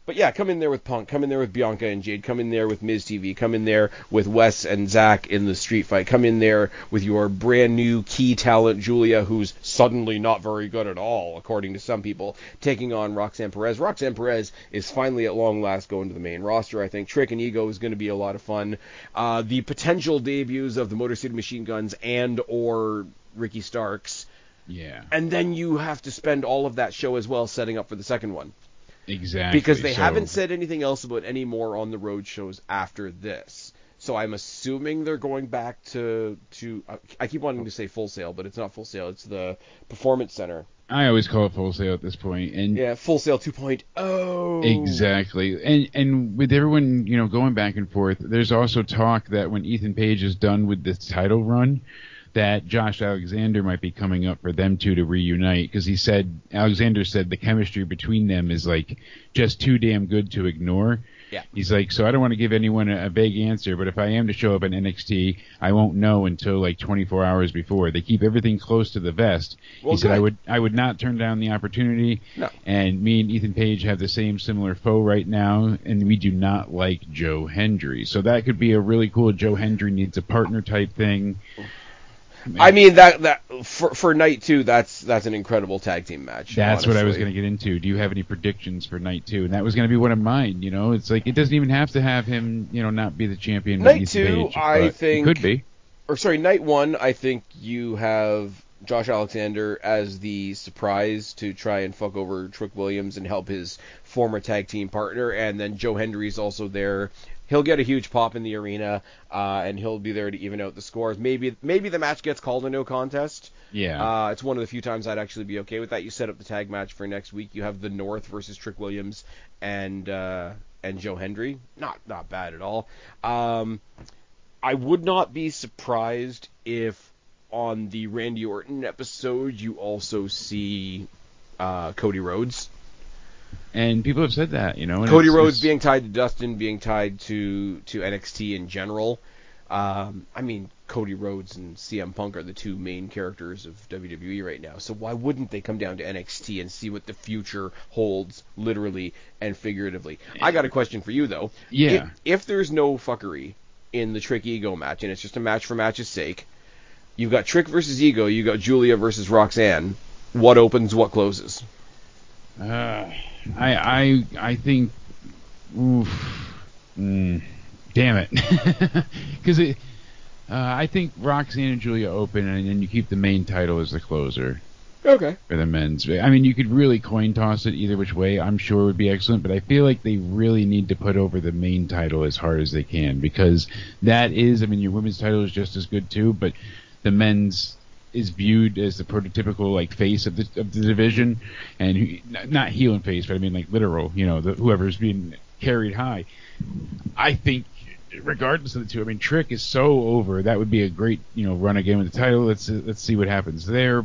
But yeah, come in there with Punk, come in there with Bianca and Jade, come in there with Miz TV, come in there with Wes and Zach in the street fight, come in there with your brand new key talent, Julia, who's suddenly not very good at all, according to some people, taking on Roxanne Perez. Roxanne Perez is finally at long last going to the main roster, I think. Trick and Ego is going to be a lot of fun. The potential debuts of the Motor City Machine Guns and or Ricky Starks. Yeah. And then you have to spend all of that show as well setting up for the second one. Exactly. Because they haven't said anything else about any more on the road shows after this. So I'm assuming they're going back to I keep wanting to say Full Sail, but it's not Full Sail. It's the Performance Center. I always call it Full Sail at this point. And yeah, Full Sail 2.0. Exactly. And with everyone, you know, going back and forth, there's also talk that when Ethan Page is done with this title run, that Josh Alexander might be coming up for them two to reunite, because Alexander said the chemistry between them is like just too damn good to ignore. Yeah. He's like, so I don't want to give anyone a vague answer, but if I am to show up in NXT, I won't know until like 24 hours before. They keep everything close to the vest. Well, he said I would not turn down the opportunity. No. And me and Ethan Page have the same similar foe right now, and we do not like Joe Hendry. So that could be a really cool Joe Hendry needs a partner type thing. I mean that for night 2, that's an incredible tag team match. That's honestly what I was going to get into. Do you have any predictions for night 2? And that was going to be one of mine. You know, it's like it doesn't even have to have him, you know, not be the champion. Night 2, I think could be. Or sorry, night 1, I think you have Josh Alexander as the surprise to try and fuck over Trick Williams and help his former tag team partner, and then Joe Hendry's also there. He'll get a huge pop in the arena, and he'll be there to even out the scores. Maybe the match gets called a no contest. Yeah. It's one of the few times I'd actually be okay with that. You set up the tag match for next week. You have the North versus Trick Williams and Joe Hendry. Not bad at all. I would not be surprised if on the Randy Orton episode you also see Cody Rhodes. And people have said that, you know. Cody Rhodes being tied to Dustin, being tied to NXT in general. I mean, Cody Rhodes and CM Punk are the two main characters of WWE right now. So why wouldn't they come down to NXT and see what the future holds, literally and figuratively? I got a question for you, though. Yeah. If there's no fuckery in the Trick Ego match, and it's just a match for match's sake, you've got Trick versus Ego, you've got Julia versus Roxanne. What opens, what closes? I think, damn it, because I think Roxanne and Julia open, and then you keep the main title as the closer. Okay. For the men's. I mean, you could really coin toss it either which way. I'm sure it would be excellent, but I feel like they really need to put over the main title as hard as they can, because that is, I mean, your women's title is just as good too, but the men's is viewed as the prototypical like face of the division, and not heel and face, but I mean like literal, you know, whoever's being carried high. I think regardless of the two, I mean Trick is so over. That would be a great, you know, run again with the title. Let's see what happens there.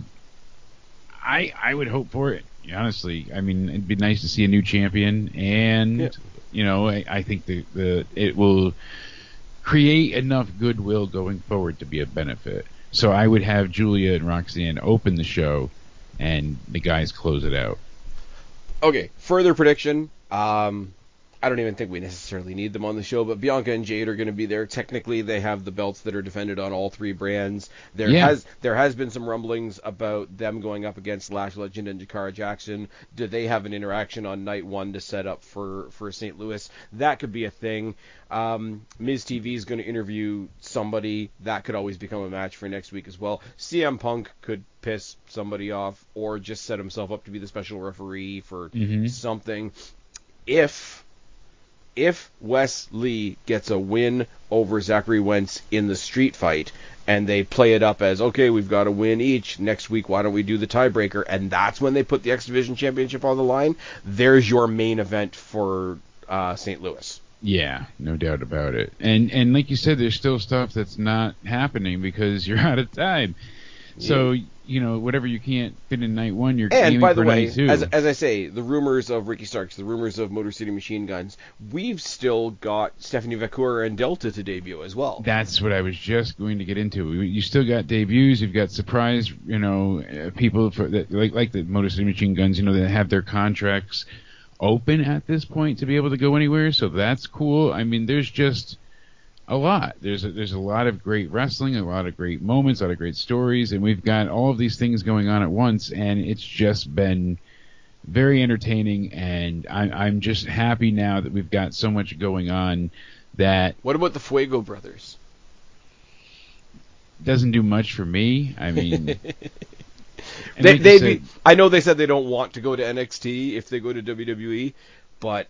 I would hope for it, honestly. I mean, it'd be nice to see a new champion, and you know, I think it will create enough goodwill going forward to be a benefit. So I would have Julia and Roxanne open the show, and the guys close it out. Okay, further prediction. I don't even think we necessarily need them on the show, but Bianca and Jade are going to be there. Technically, they have the belts that are defended on all 3 brands. There has been some rumblings about them going up against Lash Legend and Jakara Jackson. Do they have an interaction on night 1 to set up for St. Louis? That could be a thing. Miz TV is going to interview somebody. That could always become a match for next week as well. CM Punk could piss somebody off or just set himself up to be the special referee for something. If Wes Lee gets a win over Zachary Wentz in the street fight, and they play it up as, okay, we've got a win each, next week why don't we do the tiebreaker, and that's when they put the X Division Championship on the line, there's your main event for St. Louis. Yeah, no doubt about it. And like you said, there's still stuff that's not happening because you're out of time. So, whatever you can't fit in night 1, you're aiming for night 2. And by the way, as I say, the rumors of Ricky Starks, the rumors of Motor City Machine Guns, we've still got Stephanie Vacour and Delta to debut as well. That's what I was just going to get into. You still got debuts. You've got surprise, people like the Motor City Machine Guns, that have their contracts open at this point to be able to go anywhere. So that's cool. I mean, there's just a lot. There's a lot of great wrestling, a lot of great moments, a lot of great stories, and we've got all of these things going on at once, and it's just been very entertaining, and I'm just happy now that we've got so much going on that... What about the Fuego brothers? Doesn't do much for me. I mean... I know they said they don't want to go to NXT if they go to WWE, but...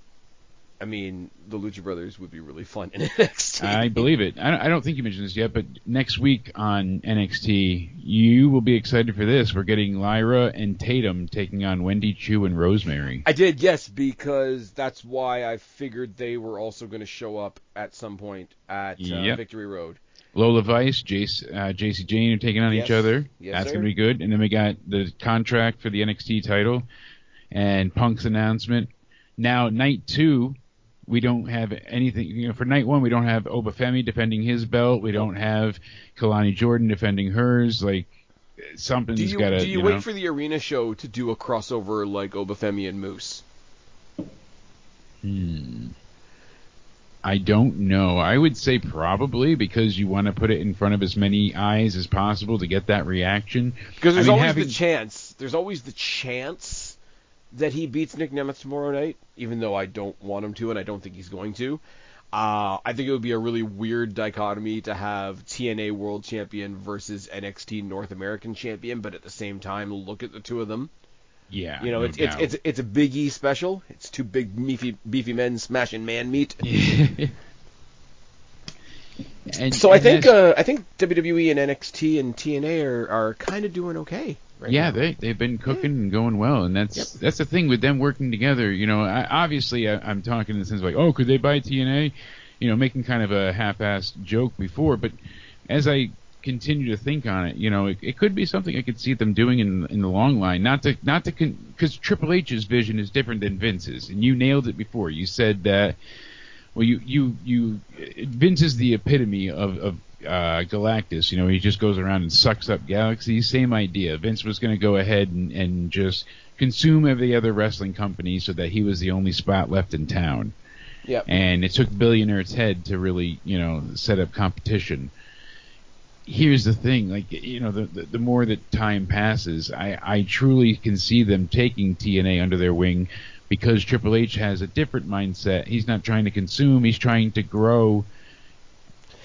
I mean, the Lucha Brothers would be really fun in NXT. I believe it. I don't think you mentioned this yet, but next week on NXT, you will be excited for this. We're getting Lyra and Tatum taking on Wendy Chu and Rosemary. I did, yes, because that's why I figured they were also going to show up at some point at Victory Road. Lola Vice, JC Jane are taking on each other. Yes, that's going to be good. And then we got the contract for the NXT title and Punk's announcement. Now, night 2... we don't have anything, for night 1, we don't have Obafemi defending his belt. We don't have Kalani Jordan defending hers. Like, something's got to, Do you wait for the arena show to do a crossover like Obafemi and Moose? I don't know. I would say probably because you want to put it in front of as many eyes as possible to get that reaction. Because there's always the chance that he beats Nick Nemeth tomorrow night, even though I don't want him to, and I don't think he's going to. I think it would be a really weird dichotomy to have TNA World Champion versus NXT North American Champion, but at the same time, look at the two of them. Yeah, it's a Big E special. It's 2 big beefy men smashing man meat. I think WWE and NXT and TNA are kind of doing okay. Right now. They've been cooking and going well, and that's the thing with them working together. I'm talking in the sense of like, oh, could they buy TNA? Making kind of a half-assed joke before, but as I continue to think on it, it could be something I could see them doing in the long line. Because Triple H's vision is different than Vince's, and you nailed it before. You said that. Well, Vince is the epitome of Galactus. He just goes around and sucks up galaxies. Same idea. Vince was going to go ahead and just consume every other wrestling company so that he was the only spot left in town. Yep. And it took Billionaire's Head to really, set up competition. Here's the thing, the more that time passes, I truly can see them taking TNA under their wing because Triple H has a different mindset. He's not trying to consume, he's trying to grow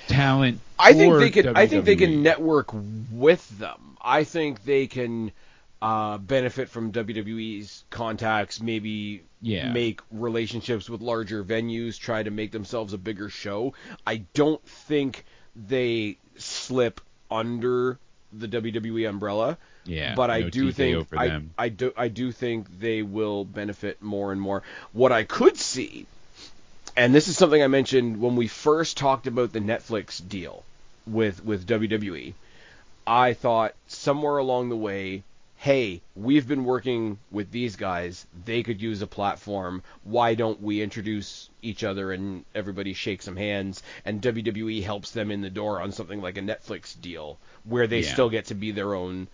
talent. I think they can network with them. I think they can benefit from WWE's contacts, maybe make relationships with larger venues, try to make themselves a bigger show. I don't think they slip under the WWE umbrella. Yeah, but I no do think I do think they will benefit more and more. What I could see, and this is something I mentioned when we first talked about the Netflix deal with WWE, I thought somewhere along the way, hey, we've been working with these guys, they could use a platform, why don't we introduce each other and everybody shakes some hands, and WWE helps them in the door on something like a Netflix deal, where they still get to be their own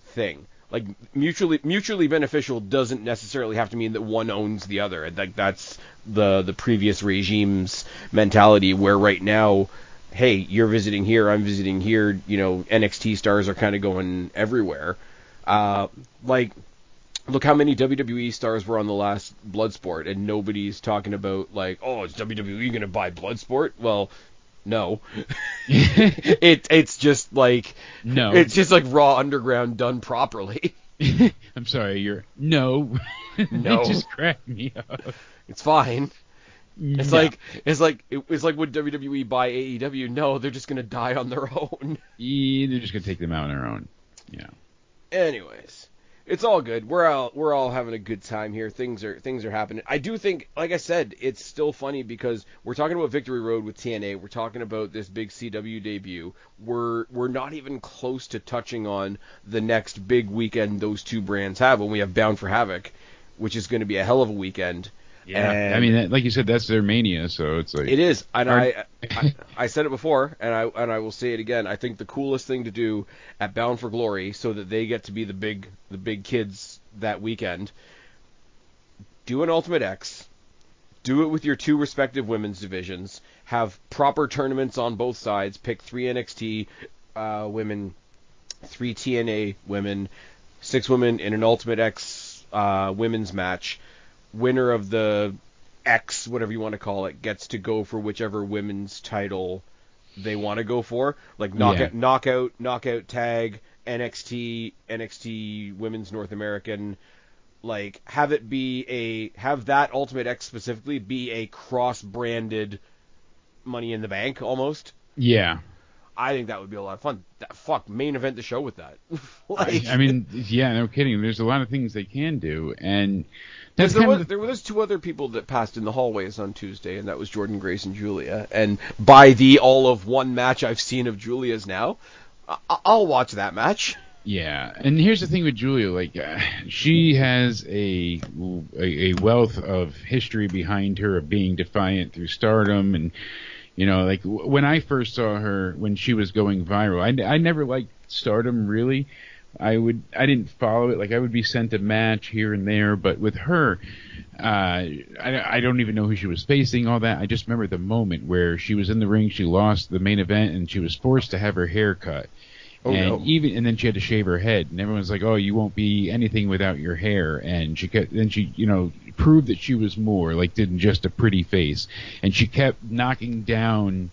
thing. like mutually beneficial doesn't necessarily have to mean that one owns the other. Like that's the previous regime's mentality, where right now, hey, you're visiting here, I'm visiting here. You know, NXT stars are kind of going everywhere. Like, look how many WWE stars were on the last Bloodsport, and nobody's talking about like, oh, is WWE going to buy Bloodsport? Well, no. It's just like no. It's just like Raw Underground done properly. I'm sorry, no. No. It just cracked me up. It's fine. It's No. it's like would WWE buy AEW? No, they're just gonna die on their own. Yeah, they're just gonna take them out on their own. Yeah. Anyways, it's all good. We're all having a good time here. Things are happening. I do think, like I said, it's still funny because we're talking about Victory Road with TNA. We're talking about this big CW debut. We're not even close to touching on the next big weekend those two brands have when we have Bound for Havoc, which is going to be a hell of a weekend. Yeah, and I mean, like you said, that's their mania, so it's like it is. And I said it before, and I will say it again. I think the coolest thing to do at Bound for Glory, so that they get to be the big kids that weekend, do an Ultimate X, do it with your two respective women's divisions, have proper tournaments on both sides, pick 3 NXT women, 3 TNA women, 6 women in an Ultimate X women's match. Winner of the X, whatever you want to call it, gets to go for whichever women's title they want to go for. Like knockout tag, NXT Women's North American. Like have that Ultimate X specifically be a cross-branded Money in the Bank almost. Yeah. I think that would be a lot of fun. Main event the show with that. I mean, yeah, no kidding. There's a lot of things they can do, and there was 2 other people that passed in the hallways on Tuesday, and that was Jordan Grace and Julia. And by the all of one match I've seen of Julia's now, I'll watch that match. Yeah, and here's the thing with Julia, like she has a wealth of history behind her of being defiant through Stardom, and you know, like when I first saw her when she was going viral, I never liked Stardom really. I didn't follow it. Like I would be sent a match here and there, but with her, I don't even know who she was facing. All that. I just remember the moment where she was in the ring, she lost the main event, and she was forced to have her hair cut. Oh, and no. And then she had to shave her head, and everyone's like, "Oh, you won't be anything without your hair." And she proved that she was more like than just a pretty face, and she kept knocking down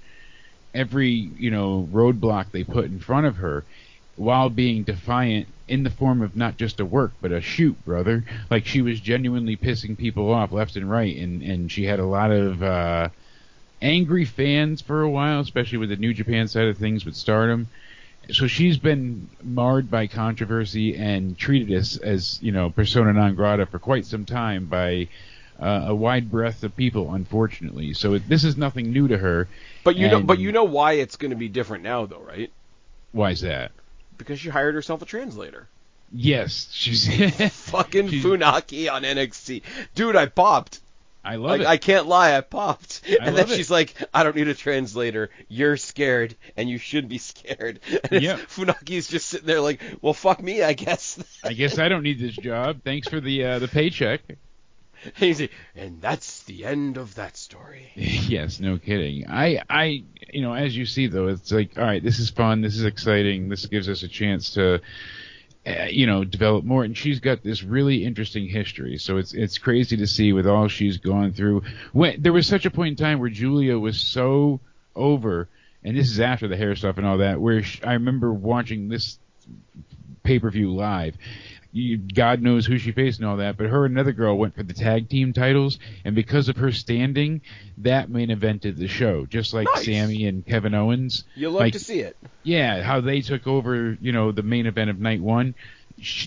every roadblock they put in front of her, while being defiant in the form of not just a work, but a shoot, brother. Like, she was genuinely pissing people off left and right, and she had a lot of angry fans for a while, especially with the New Japan side of things with Stardom. So she's been marred by controversy and treated as persona non grata for quite some time by a wide breadth of people, unfortunately. So this is nothing new to her. But you know why it's going to be different now, though, right? Why is that? Because she hired herself a translator. Yes, she's fucking Funaki on NXT. Dude, I popped. I love it. I can't lie, I popped. And then love she's like, I don't need a translator. You're scared, and you should be scared. And Funaki's just sitting there like, well, fuck me, I guess. I guess I don't need this job. Thanks for the paycheck. And that's the end of that story. Yes, no kidding. I as you see though, it's like, all right, this is fun, this is exciting, this gives us a chance to, develop more. And she's got this really interesting history, so it's crazy to see with all she's gone through. When there was such a point in time where Julia was so over, and this is after the hair stuff and all that, where I remember watching this pay-per-view live. God knows who she faced and all that, but her and another girl went for the tag team titles, and because of her standing, that main evented the show, just like nice. Sammy and Kevin Owens. You love to see it. Yeah, how they took over, the main event of night one.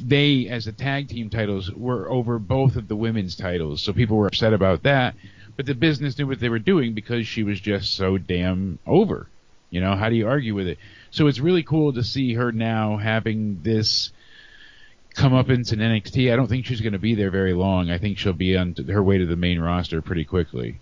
They, as the tag team titles, were over both of the women's titles, so people were upset about that, but the business knew what they were doing because she was just so damn over. How do you argue with it? So it's really cool to see her now having this come up into NXT. I don't think she's going to be there very long. I think she'll be on her way to the main roster pretty quickly.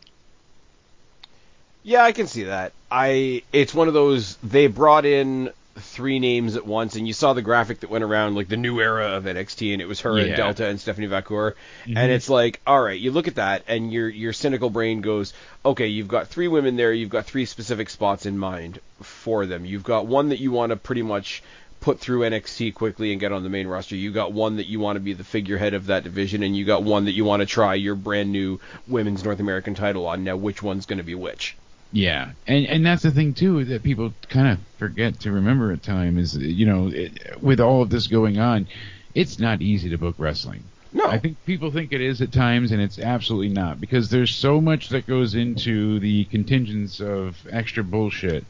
Yeah, I can see that. It's one of those, they brought in three names at once, and you saw the graphic that went around, like the new era of NXT, and it was her and Delta and Stephanie Vacour, and it's like, all right, you look at that, and your cynical brain goes, okay, you've got three women there, you've got three specific spots in mind for them. You've got one that you want to pretty much put through NXT quickly and get on the main roster. You got one that you want to be the figurehead of that division, and you got one that you want to try your brand new women's North American title on. Now, which one's going to be which? Yeah, and that's the thing too that people kind of forget to remember at times is, with all of this going on, it's not easy to book wrestling. No. I think people think it is at times, and it's absolutely not, because there's so much that goes into the contingents of extra bullshit.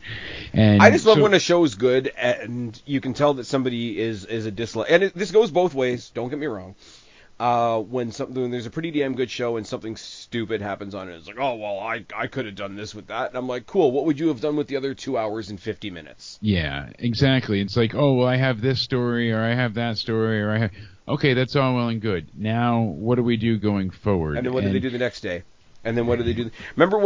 And I just love when a show's good and you can tell that somebody is a dislike. And this goes both ways, don't get me wrong. When there's a pretty damn good show and something stupid happens on it, it's like, oh, well, I could have done this with that. And I'm like, cool, what would you have done with the other 2 hours and 50 minutes? Yeah, exactly. It's like, oh, well, I have this story, or I have that story, or I have... Okay, that's all well and good. Now, what do we do going forward? And then what do they do the next day? And then what do they do? Remember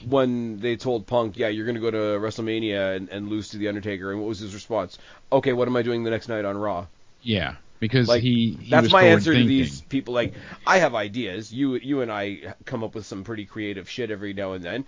when they told Punk, yeah, you're going to go to WrestleMania and lose to The Undertaker, and what was his response? Okay, what am I doing the next night on Raw? Yeah, because like, he that's was my answer thinking. to these people. Like, I have ideas. You and I come up with some pretty creative shit every now and then.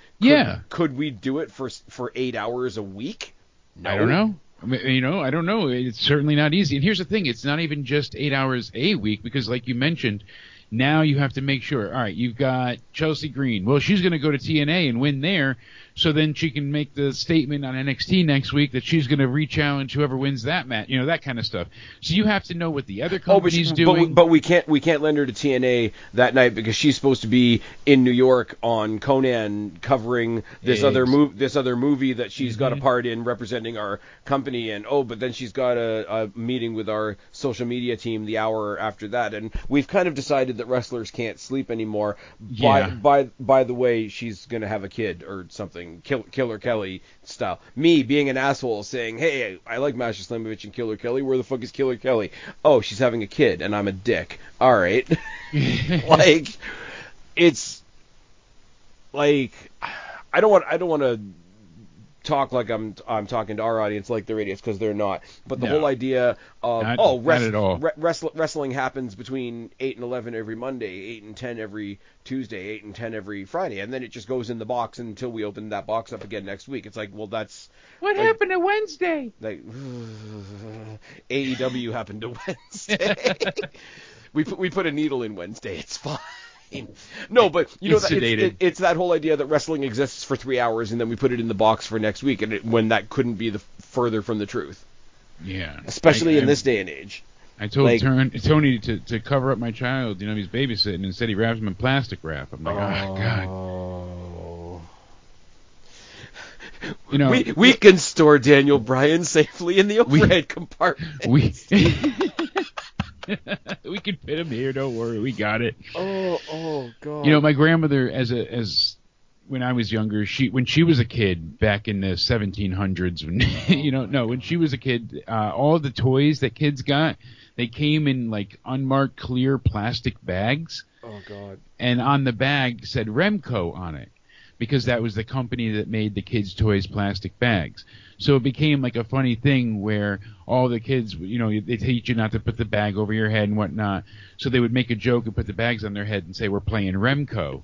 Could we do it for 8 hours a week? No. I don't know. I don't know. It's certainly not easy. And here's the thing. It's not even just 8 hours a week, because like you mentioned, now you have to make sure, all right, you've got Chelsea Green. Well, she's going to go to TNA and win there, so then she can make the statement on NXT next week that she's going to re-challenge whoever wins that match, that kind of stuff. So you have to know what the other company's doing. But we can't lend her to TNA that night because she's supposed to be in New York on Conan covering this other movie that she's got a part in representing our company, and but then she's got a meeting with our social media team the hour after that, and we've kind of decided that wrestlers can't sleep anymore. By the way, she's going to have a kid or something. Killer Kelly style. Me being an asshole saying, hey, I like Masha Slamovich and Killer Kelly. Where the fuck is Killer Kelly? Oh, she's having a kid and I'm a dick. All right. Like, it's like, I don't want to talk like I'm talking to our audience like they're idiots, because they're not. But the whole idea of wrestling happens between 8 and 11 every Monday, 8 and 10 every Tuesday, 8 and 10 every Friday, and then it just goes in the box until we open that box up again next week. It's like, well, that's what happened to Wednesday. Like AEW happened to Wednesday. we put a needle in Wednesday. It's fine. No, but it's that whole idea that wrestling exists for 3 hours and then we put it in the box for next week, and when that couldn't be further from the truth. Yeah. Especially in this day and age. I told Tony to cover up my child. He's babysitting, and instead he wraps him in plastic wrap. I'm like, oh God. We can store Daniel Bryan safely in the overhead compartment. We can fit him here. Don't worry, we got it. Oh God. My grandmother, as when I was younger, when she was a kid back in the 1700s, when she was a kid, all the toys that kids got, they came in like unmarked clear plastic bags. Oh God. And on the bag said Remco on it, because that was the company that made the kids' toys plastic bags. So it became like a funny thing where all the kids, they teach you not to put the bag over your head and whatnot. So they would make a joke and put the bags on their head and say, we're playing Remco.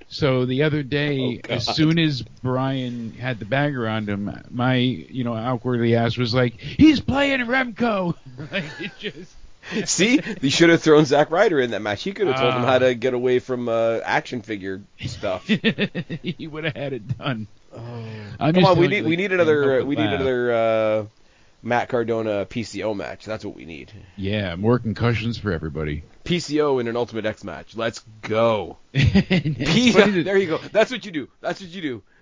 So the other day, as soon as Brian had the bag around him, my, awkwardly ass was like, he's playing Remco. Like, it just... See, they should have thrown Zack Ryder in that match. He could have told him how to get away from action figure stuff. He would have had it done. Come on, we need another Matt Cardona PCO match. That's what we need. Yeah, more concussions for everybody. PCO in an Ultimate X match. Let's go. There you go. That's what you do.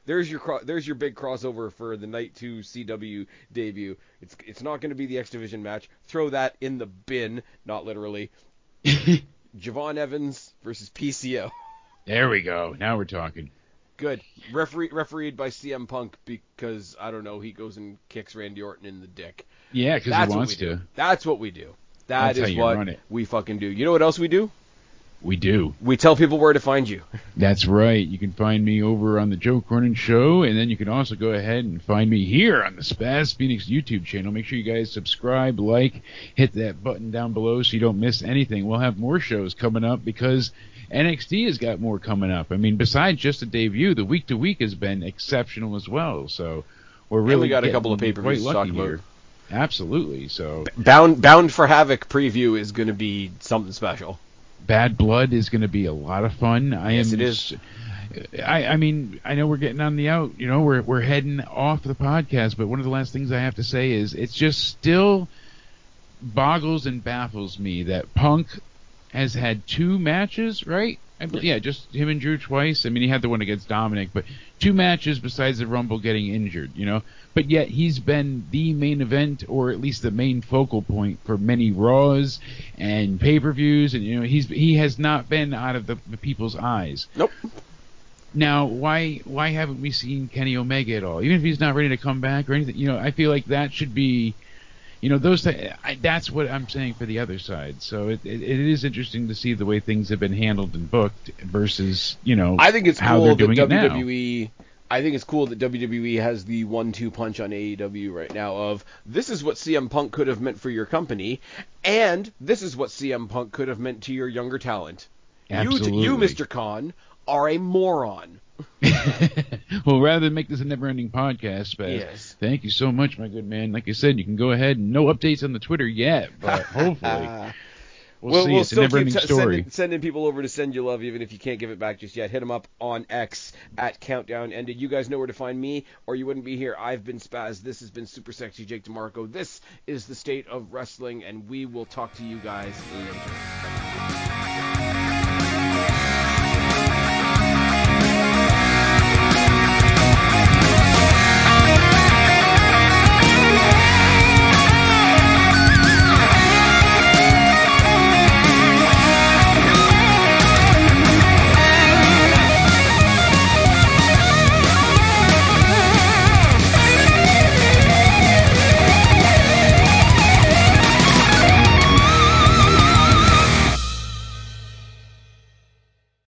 There's your big crossover for the Night 2 CW debut. It's not going to be the X Division match. Throw that in the bin, not literally. Javon Evans versus PCO. There we go. Now we're talking. Good. Refereed by CM Punk because, I don't know, he goes and kicks Randy Orton in the dick. Yeah, because he wants to. That's what we do. That's is what we fucking do. You know what else we do? We do. We tell people where to find you. That's right. You can find me over on the Joe Cronin Show, and then you can also go ahead and find me here on the Spaz Phoenix YouTube channel. Make sure you guys subscribe, like, hit that button down below so you don't miss anything. We'll have more shows coming up because NXT has got more coming up. I mean, besides just the debut, the week-to-week has been exceptional as well. So we're really got a couple of pay-per-views to talk about. Absolutely. So Bound for Havoc preview is going to be something special. Bad Blood is going to be a lot of fun. Yes, it is. I mean, I know we're getting on the out. You know, we're heading off the podcast, but one of the last things I have to say is it's just still boggles and baffles me that Punk has had 2 matches, right? Just him and Drew twice. I mean, he had the one against Dominic, but 2 matches besides the Rumble getting injured, you know? But yet he's been the main event, or at least the main focal point for many Raws and pay-per-views, and, you know, he has not been out of the people's eyes. Nope. Now, why haven't we seen Kenny Omega at all? Even if he's not ready to come back or anything, you know, I feel like that should be... You know, that's what I'm saying for the other side. So it is interesting to see the way things have been handled and booked versus, you know, I think it's how cool they're that doing WWE. It now. I think it's cool that WWE has the 1-2 punch on AEW right now of this is what CM Punk could have meant for your company, and this is what CM Punk could have meant to your younger talent. Absolutely. You, Mr. Khan, are a moron. Well, rather than make this a never-ending podcast, Spaz, yes. Thank you so much, my good man. Like I said, you can go ahead and no updates on the Twitter yet, but hopefully we'll see. It's a never-ending story. Sending people over to send you love, even if you can't give it back just yet. Hit them up on X at Countdown Ended. You guys know where to find me, or you wouldn't be here. I've been Spaz. This has been Super Sexy Jake DeMarco. This is the State of Wrestling, and we will talk to you guys later.